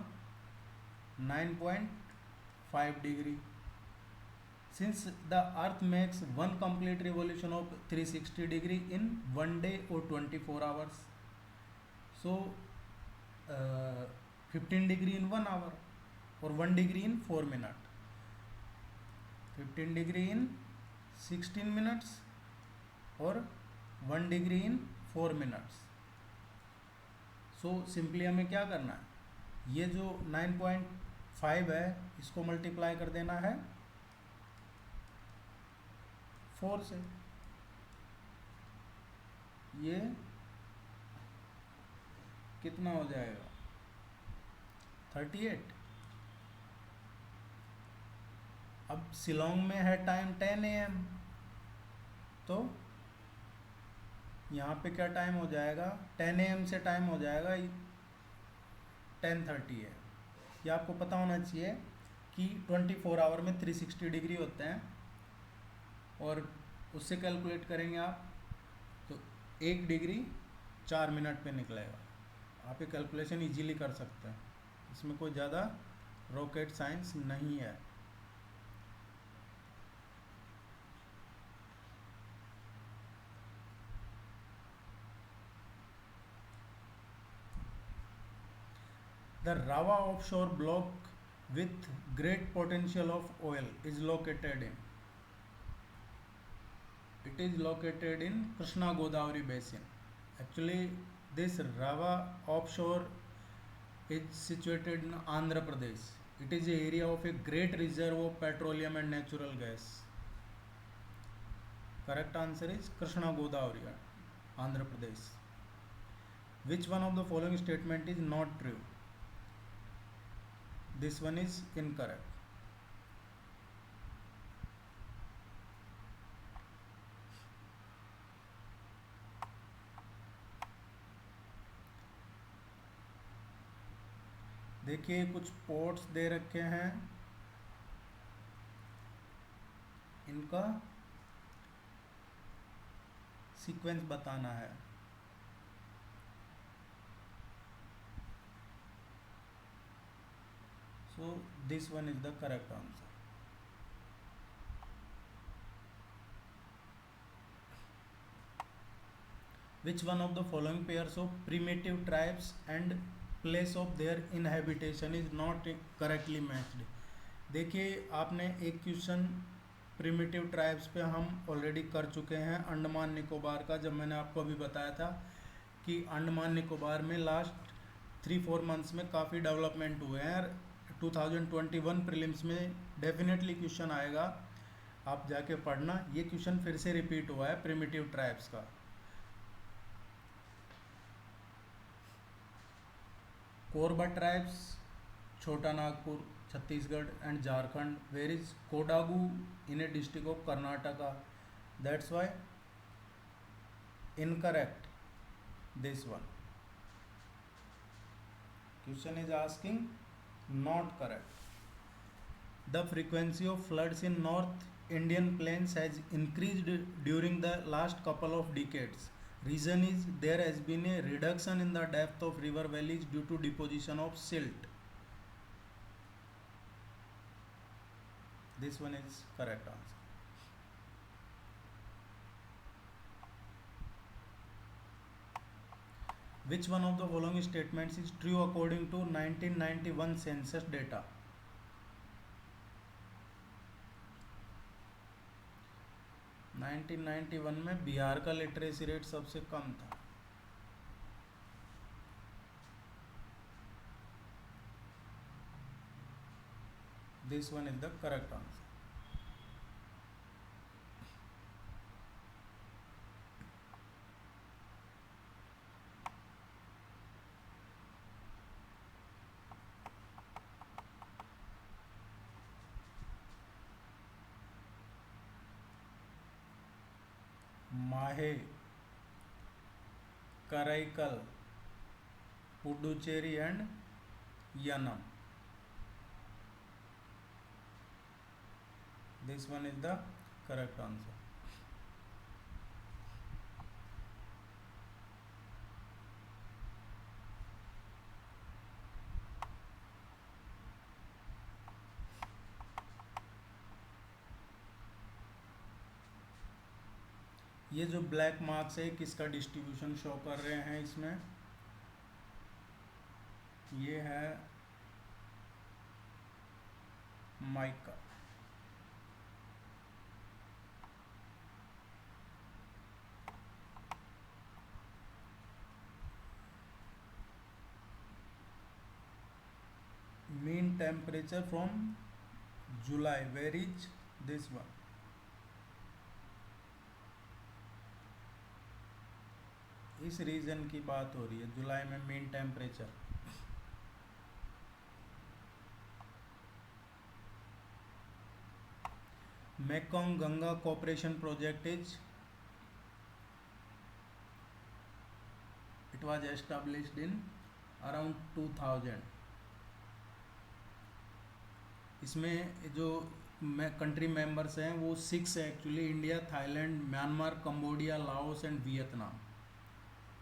9.5 degree. Since the earth makes one complete revolution of 360 degree in 1 day or 24 hours, so 15 degree in 1 hour or 1 degree in 4 minutes, 15 degree in 16 minutes और 1 degree in 4 minutes. So simply हमें क्या करना है, ये जो 9.5 है इसको मल्टीप्लाई कर देना है 4 से. ये कितना हो जाएगा 38. अब शिलोंग में है टाइम 10 AM, तो यहाँ पे क्या टाइम हो जाएगा 10 AM से टाइम हो जाएगा 10:30 है. ये आपको पता होना चाहिए कि 24 आवर में 360 डिग्री होते हैं, और उससे कैलकुलेट करेंगे आप तो 1 डिग्री 4 मिनट पे निकलेगा. आप ये कैलकुलेशन इजीली कर सकते हैं, इसमें कोई ज़्यादा रॉकेट साइंस नहीं है. The Rawa offshore block with great potential of oil is located in. It is located in Krishna Godavari basin. Actually, this Rawa offshore is situated in Andhra Pradesh. It is an area of a great reserve of petroleum and natural gas. Correct answer is Krishna Godavari, Andhra Pradesh. Which one of the following statement is not true? This one is incorrect. देखिए कुछ ports दे रखे हैं, इनका sequence बताना है. So this one is the correct answer. Which one of the following pairs of primitive tribes and place of their inhabitation is not correctly matched? देखिए आपने एक क्वेश्चन प्रिमिटिव ट्राइब्स पे हम ऑलरेडी कर चुके हैं अंडमान निकोबार का, जब मैंने आपको अभी बताया था कि अंडमान निकोबार में लास्ट 3-4 मंथ्स में काफ़ी डेवलपमेंट हुए हैं. 2021 प्रीलिम्स में डेफिनेटली क्वेश्चन आएगा, आप जाके पढ़ना. ये क्वेश्चन फिर से रिपीट हुआ है प्रिमिटिव ट्राइब्स का. Korba tribes Chota Nagpur Chhattisgarh and Jharkhand. Where is Kodagu in a district of Karnataka. That's why incorrect this one. Question is asking not correct. The frequency of floods in North Indian plains has increased during the last couple of decades. Reason is there has been a reduction in the depth of river valleys due to deposition of silt. This one is correct answer. Which one of the following statements is true according to 1991 census data? (1991) में बिहार का literacy rate सबसे कम था. This one is the correct answer. माहे, Karaikal, Puducherry and Yanam. This one is the correct answer. ये जो black marks है किसका distribution show कर रहे हैं इसमें? ये है माइक का। Mean temperature from July, where is this one? इस रीजन की बात हो रही है, जुलाई में mean temperature. Mekong Ganga cooperation project is, it was established in around 2000। इसमें जो कंट्री मेंबर्स हैं वो 6 है एक्चुअली, India, Thailand, Myanmar, Cambodia, Laos and Vietnam.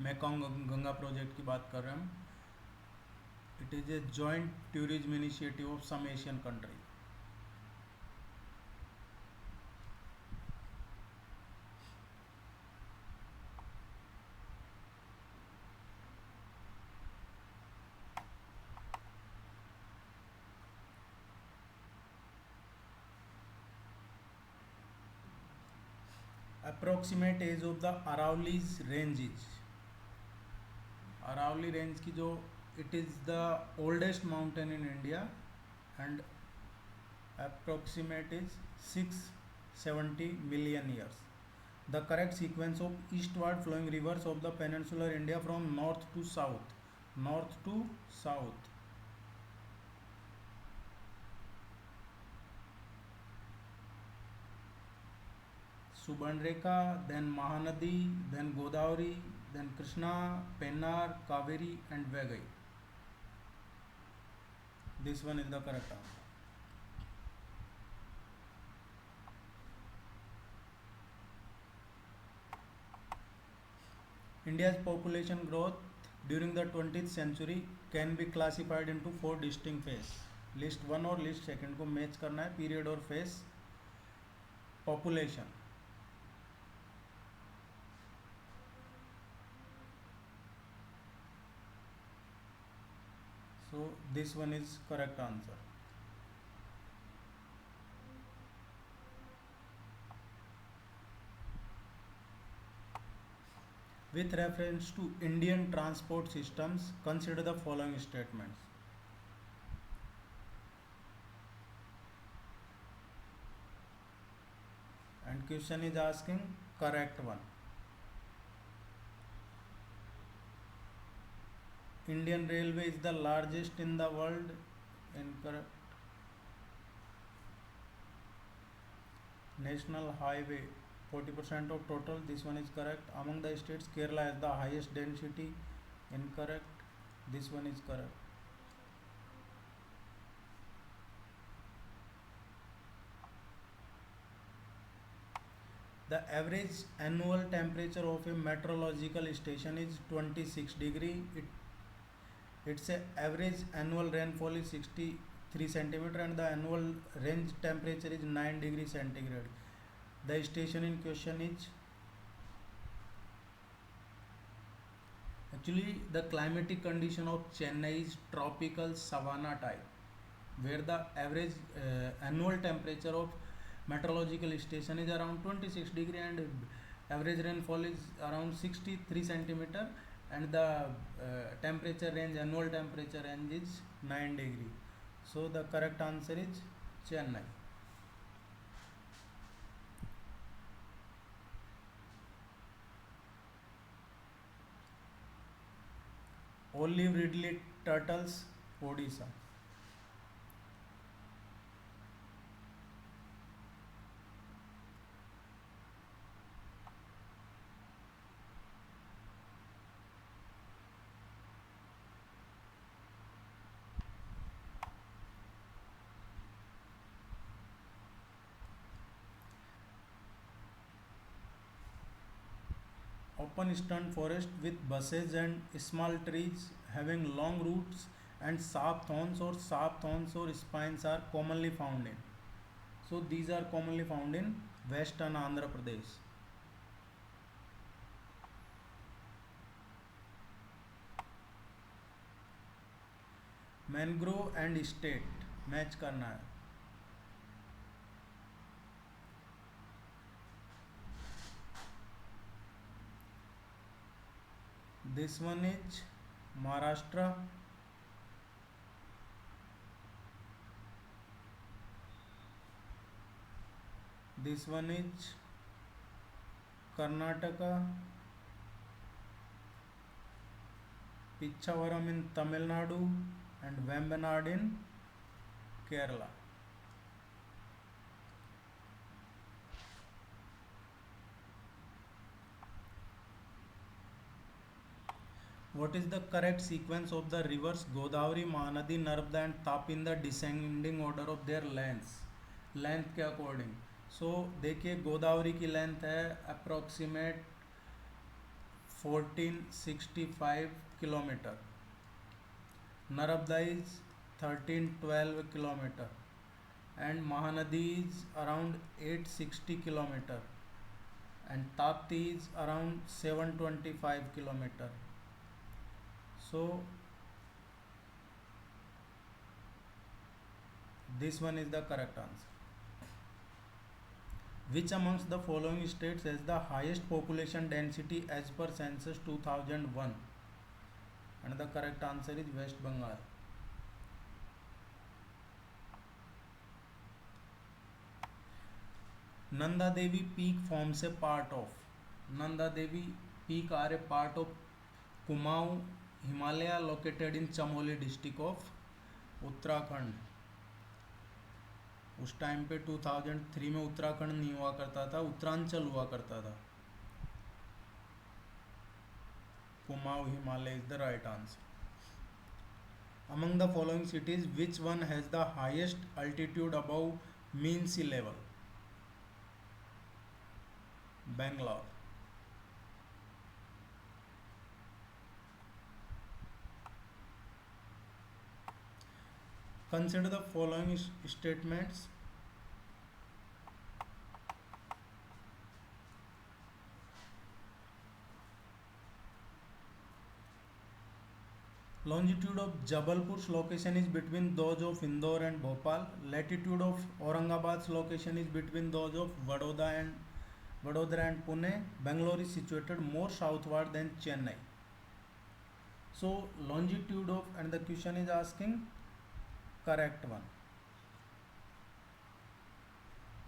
Mekong Ganga project की बात कर रहे हैं हम। It is a joint tourism initiative of some Asian country. Approximate as of the Aravallis range is, Aravalli range की जो, it is the oldest mountain in India and approximate is 670 million years. The correct sequence of eastward flowing rivers of the peninsular India from north to south, north to south. Subharnrekha, then Mahanadi, then Godavari, then Krishna, Pennar, Kaveri and Vaigai. This one is the correct answer. India's population growth during the 20th century can be classified into 4 distinct phases. List 1 और list 2 को match करना है, period और face. Population, so this one is correct answer. With reference to Indian transport systems, consider the following statements. And question is asking correct one. Indian Railway is the largest in the world. Incorrect. National highway 40% of total. This one is correct. Among the states, Kerala has the highest density. Incorrect. This one is correct. The average annual temperature of a meteorological station is 26 degree. Its average annual rainfall is 63 centimeter and the annual range temperature is 9 degree centigrade. The station in question is, actually the climatic condition of Chennai is tropical savanna type, where the average annual temperature of meteorological station is around 26 degree and average rainfall is around 63 centimeter and the temperature range, annual temperature range is 9 degree. So the correct answer is Chennai. Olive ridley turtles, Odisha. open eastern forest with bushes and small trees having long roots and sharp thorns or spines are commonly found in. So these are commonly found in western Andhra Pradesh. Mangrove and state match करना है. This one is Maharashtra. This one is Karnataka. Pichavaram in Tamil and Vembanad in Kerala. What is the correct sequence of the rivers Godavari, Mahanadi, Narmada and Tapi in the descending order of their lengths? Length के according. सो देखिए गोदावरी की length है approximate 1465 kilometre. Narmada is 1312 kilometer and Mahanadi is around 860 kilometer and Tapti is around 725 kilometer. So this one is the correct answer. Which amongst the following states has the highest population density as per census 2001? And the correct answer is West Bengal. Nanda Devi peak forms a part of. Nanda Devi peak are a part of Kumaon Himalaya located in Chamoli district of Uttarakhand. उस time पे 2003 में उत्तराखंड नहीं हुआ करता था, उत्तरांचल हुआ करता था. Kumaon Himalaya is the right answer. Among the following cities, which one has the highest altitude above mean sea level? Bangalore. Consider the following statements. Longitude of Jabalpur's location is between those of Indore and Bhopal. Latitude of Aurangabad's location is between those of Vadodara and Pune. Bangalore is situated more southward than Chennai. So longitude of, and the question is asking correct one.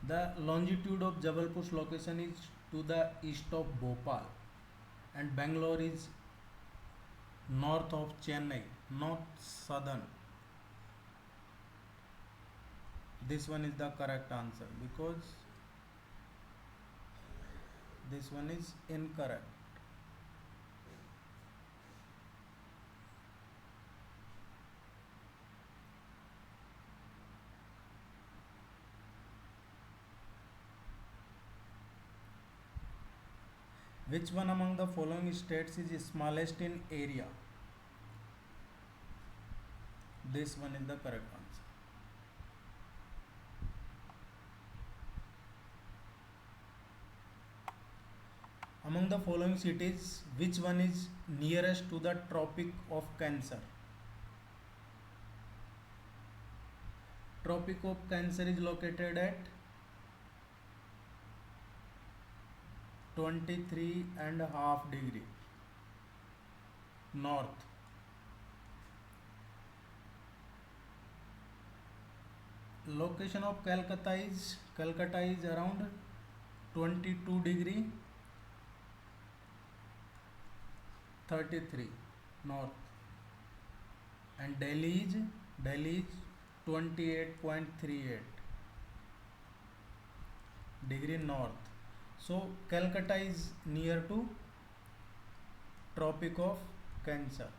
The longitude of Jabalpur's location is to the east of Bhopal and Bangalore is north of Chennai, not southern. This one is the correct answer because this one is incorrect. Which one among the following states is smallest in area? This one is the correct answer. Among the following cities, which one is nearest to the Tropic of Cancer? Tropic of Cancer is located at 23.5 degree north. Location of Calcutta is around 22 degree 33 north and Delhi is 28.38 degree north. So Calcutta is near to Tropic of Cancer.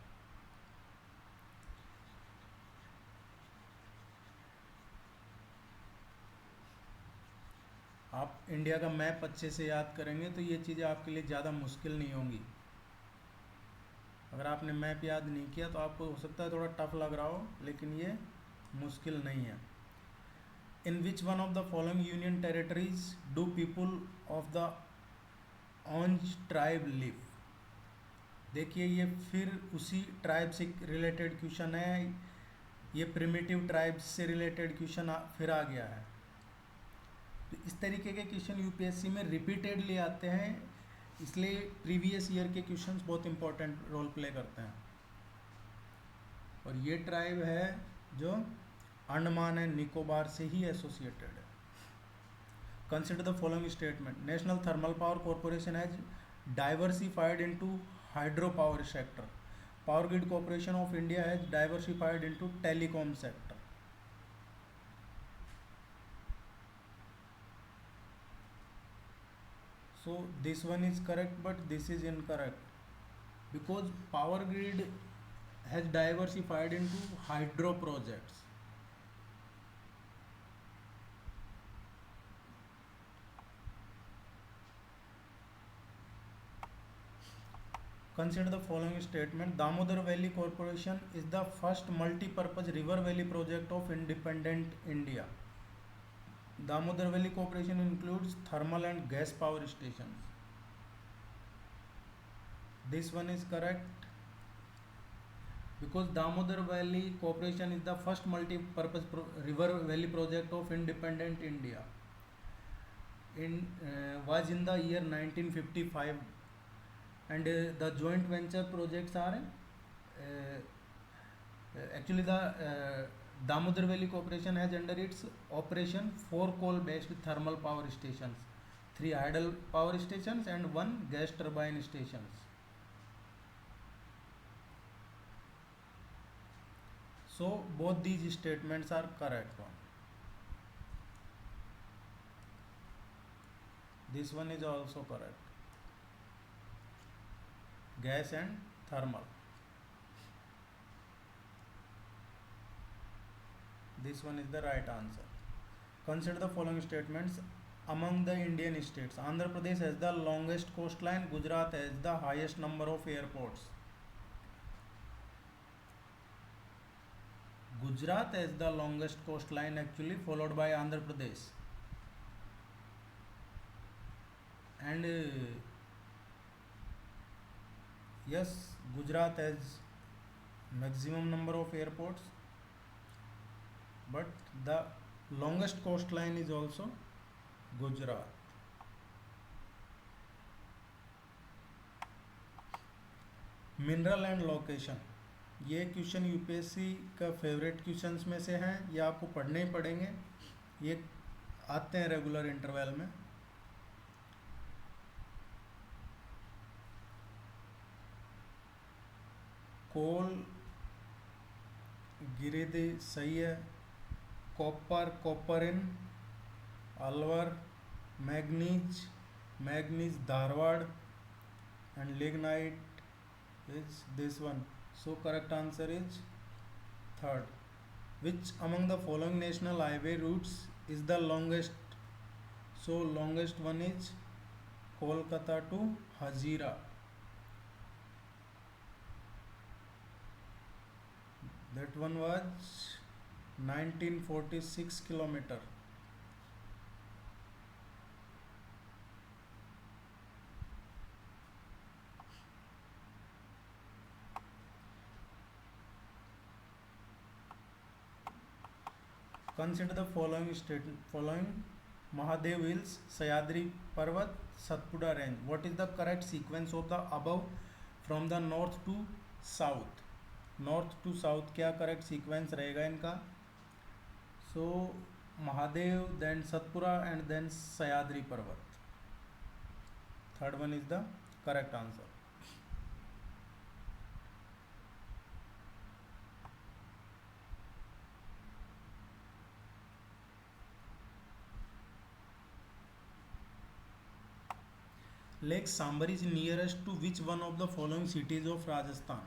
आप India का map अच्छे से याद करेंगे तो ये चीज़ें आपके लिए ज़्यादा मुश्किल नहीं होंगी। अगर आपने मैप याद नहीं किया तो आपको हो सकता है थोड़ा टफ लग रहा हो, लेकिन ये मुश्किल नहीं है। In which one of the following union territories do people of the Onge tribe live? देखिए ये फिर उसी ट्राइब से रिलेटेड क्वेश्चन है, ये प्रिमिटिव ट्राइब्स से रिलेटेड क्वेश्चन फिर आ गया है। तो इस तरीके के क्वेश्चन यूपीएससी में रिपीटेडली आते हैं, इसलिए प्रीवियस ईयर के क्वेश्चंस बहुत इंपॉर्टेंट रोल प्ले करते हैं। और ये ट्राइब है जो अंडमान एंड निकोबार से ही एसोसिएटेड है। Consider the following statement. National thermal power corporation has diversified into hydro power sector. Power grid corporation of India has diversified into telecom sector. So this one is correct, but this is incorrect because power grid has diversified into hydro projects. Consider the following statement. Damodar Valley Corporation is the first multi-purpose river valley project of independent India. Damodar Valley Corporation includes thermal and gas power stations. This one is correct because Damodar Valley Corporation is the first multi-purpose river valley project of independent India. Was in the year 1955, and the joint venture projects are actually the Damodar Valley Corporation has under its operation 4 coal-based thermal power stations, 3 hydel power stations, and 1 gas turbine stations. So both these statements are correct one. This one is also correct. Gas and thermal. This one is the right answer. Consider the following statements. Among the Indian states, Andhra Pradesh has the longest coastline, Gujarat has the highest number of airports. Gujarat has the longest coastline actually, followed by Andhra Pradesh. And yes, Gujarat has maximum number of airports, but the longest coastline is also Gujarat. Mineral and location, ये question UPSC का favourite questions में से हैं, ये आपको पढ़ने ही पड़ेंगे, ये आते हैं रेगुलर इंटरवल में। कोल गिरिधि सही है, कॉपर कॉपरिन, Alwar manganese manganese Dharwad, and lignite is this one. So correct answer is third. Which among the following national highway routes is the longest? So longest one is Kolkata to Hazira. That one was 1946 kilometer. Consider the following Mahadev Hills, Sahyadri Parvat, Satpura Range. What is the correct sequence of the above from the north to south? North to south क्या correct sequence रहेगा इनका? So Mahadev, then Satpura, and then Sahyadri Parvat. Third one is the correct answer. Lake Sambar is nearest to which one of the following cities of Rajasthan?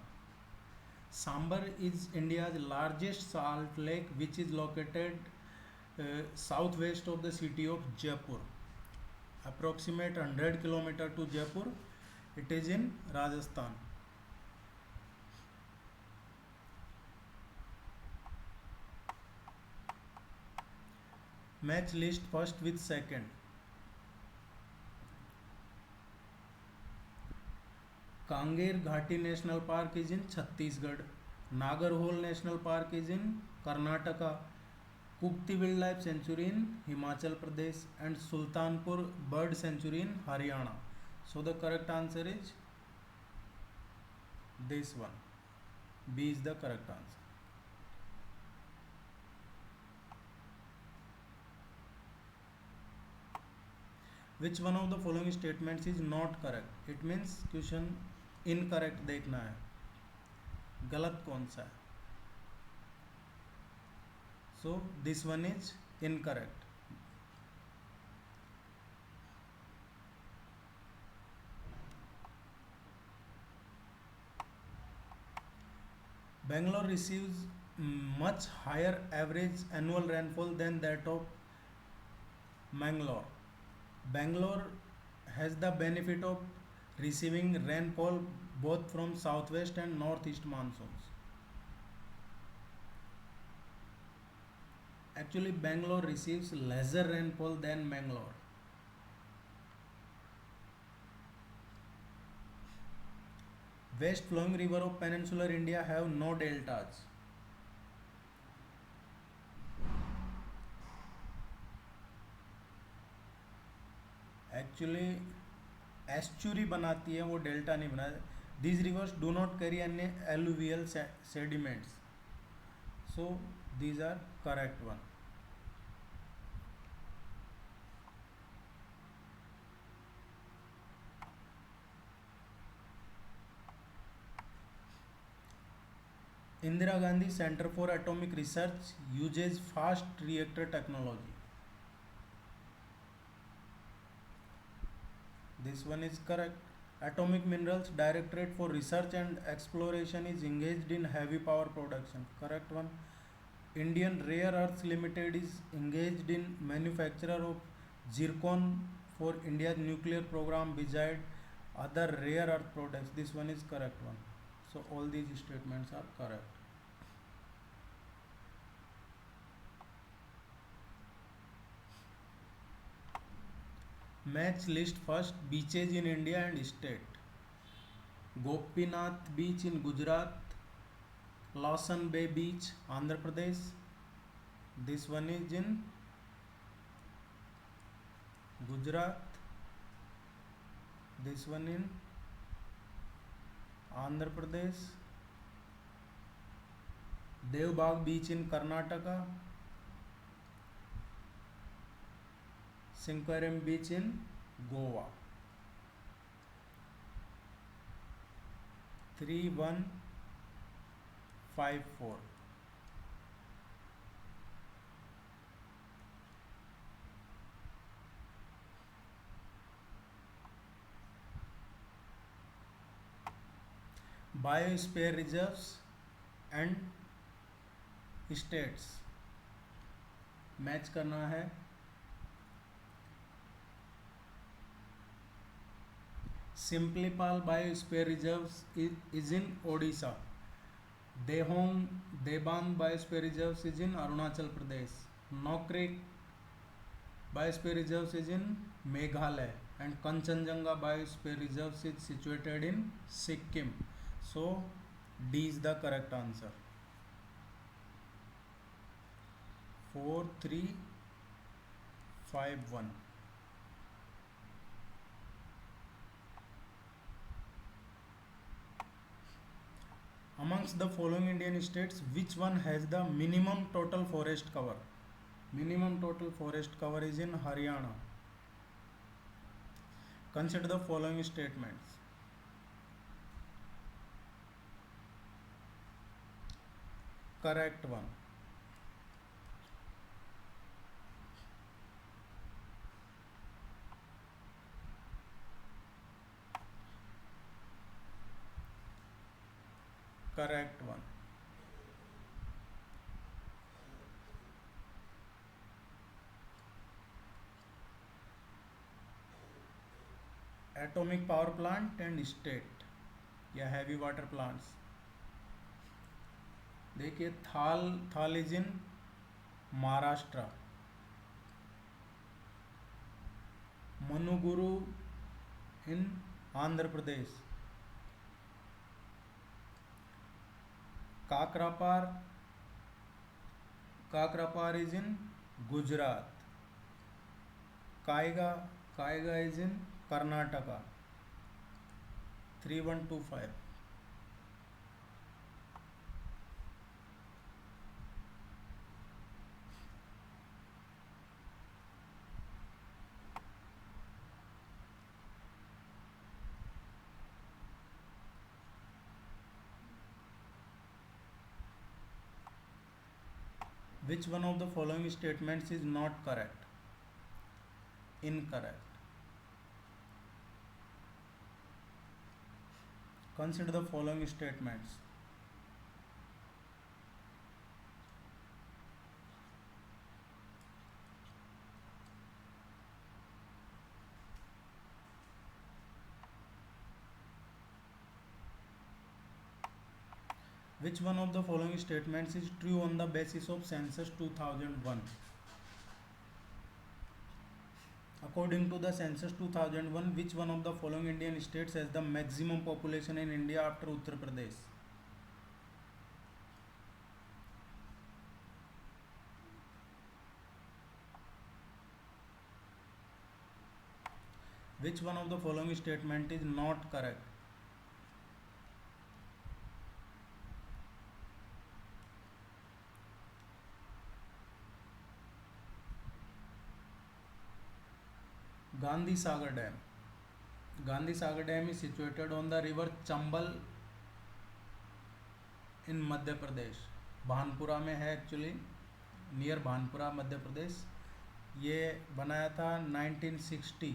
Sambar is India's largest salt lake, which is located southwest of the city of Jaipur. approximate 100 kilometer to Jaipur. It is in Rajasthan. Match list first with second. Kangir Ghati National Park is in Chhattisgarh. Nagarhole National Park is in Karnataka. Kupti Wildlife Sanctuary in Himachal Pradesh and Sultanpur Bird Sanctuary in Haryana. So the correct answer is this one. B is the correct answer. Which one of the following statements is not correct? It means question incorrect देखना है, गलत कौन सा है. So this one is incorrect. Bangalore receives much higher average annual rainfall than that of Mangalore. Bangalore has the benefit of receiving rainfall both from southwest and northeast monsoons. Actually, Bangalore receives lesser rainfall than Mangalore. West flowing river of peninsular India have no deltas. Actually, estuary बनाती है, वो delta नहीं बना. These rivers do not carry any alluvial sediments. So these are correct one. Indira Gandhi Center for Atomic Research uses fast reactor technology. This one is correct. Atomic Minerals Directorate for Research and Exploration is engaged in heavy power production. Correct one. Indian Rare Earths Limited is engaged in manufacture of zircon for India's nuclear program beside other rare earth products. This one is correct one. So all these statements are correct. Match list first beaches in India and state. Gopinath Beach in Gujarat, Lawson Bay Beach, Andhra Pradesh. This one is in Gujarat. This one in Andhra Pradesh. Devbag Beach in Karnataka. Sinkaram Beach in Goa. 3154. Biosphere reserves and states match करना है. Simplipal Biosphere Reserves is in Odisha. Dehong Debang Biosphere Reserves is in Arunachal Pradesh. Nokrik Biosphere Reserves is in Meghalaya, and Kanchenjunga Biosphere Reserves is situated in Sikkim. So D is the correct answer. 4351. Amongst the following Indian states, which one has the minimum total forest cover? Minimum total forest cover is in Haryana. Consider the following statements. Correct one. Correct one. Atomic power plant and state या heavy water plants. देखिए थाल is in Maharashtra, Manuguru in Andhra Pradesh, Kakrapar Kakrapar is in Gujarat, Kaiga Kaiga is in Karnataka. 3125। Which one of the following statements is not correct? Incorrect. Consider the following statements. Which one of the following statements is true on the basis of census 2001? According to the census 2001, which one of the following Indian states has the maximum population in India after Uttar Pradesh? Which one of the following statement is not correct? Gandhi Sagar Dam. Gandhi Sagar Dam is situated on the river Chambal in Madhya Pradesh, Bhanpura में है actually, near Bhanpura Madhya Pradesh. ये बनाया था 1960।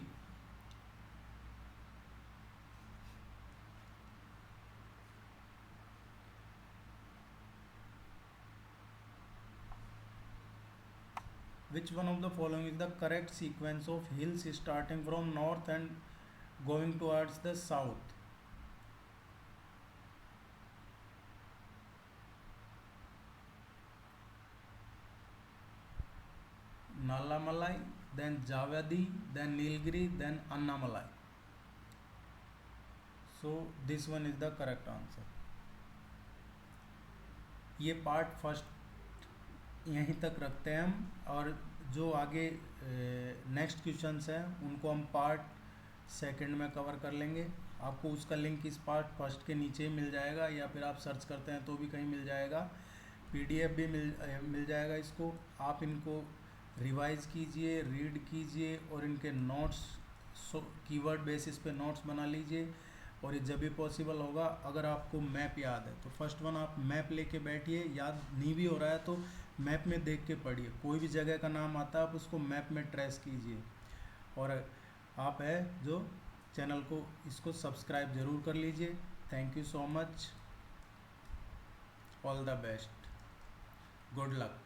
Which one of the following is the correct sequence of hills starting from north and going towards the south? Nalamalai, then Javadi, then Nilgiri, then Annamalai. So this one is the correct answer. ये part first यहीं तक रखते हैं हम, और जो आगे next questions हैं उनको हम पार्ट सेकंड में कवर कर लेंगे। आपको उसका लिंक इस पार्ट फर्स्ट के नीचे ही मिल जाएगा, या फिर आप सर्च करते हैं तो भी कहीं मिल जाएगा। पीडीएफ भी मिल जाएगा इसको। आप इनको रिवाइज कीजिए, रीड कीजिए, और इनके नोट्स कीवर्ड बेसिस पे नोट्स बना लीजिए। और ये जब भी पॉसिबल होगा, अगर आपको मैप याद है तो फर्स्ट वन आप मैप लेके बैठिए, याद नहीं भी हो रहा है तो मैप में देख के पढ़िए। कोई भी जगह का नाम आता है आप उसको मैप में ट्रेस कीजिए। और आप है जो चैनल को इसको सब्सक्राइब ज़रूर कर लीजिए। Thank you so much, all the best, good luck.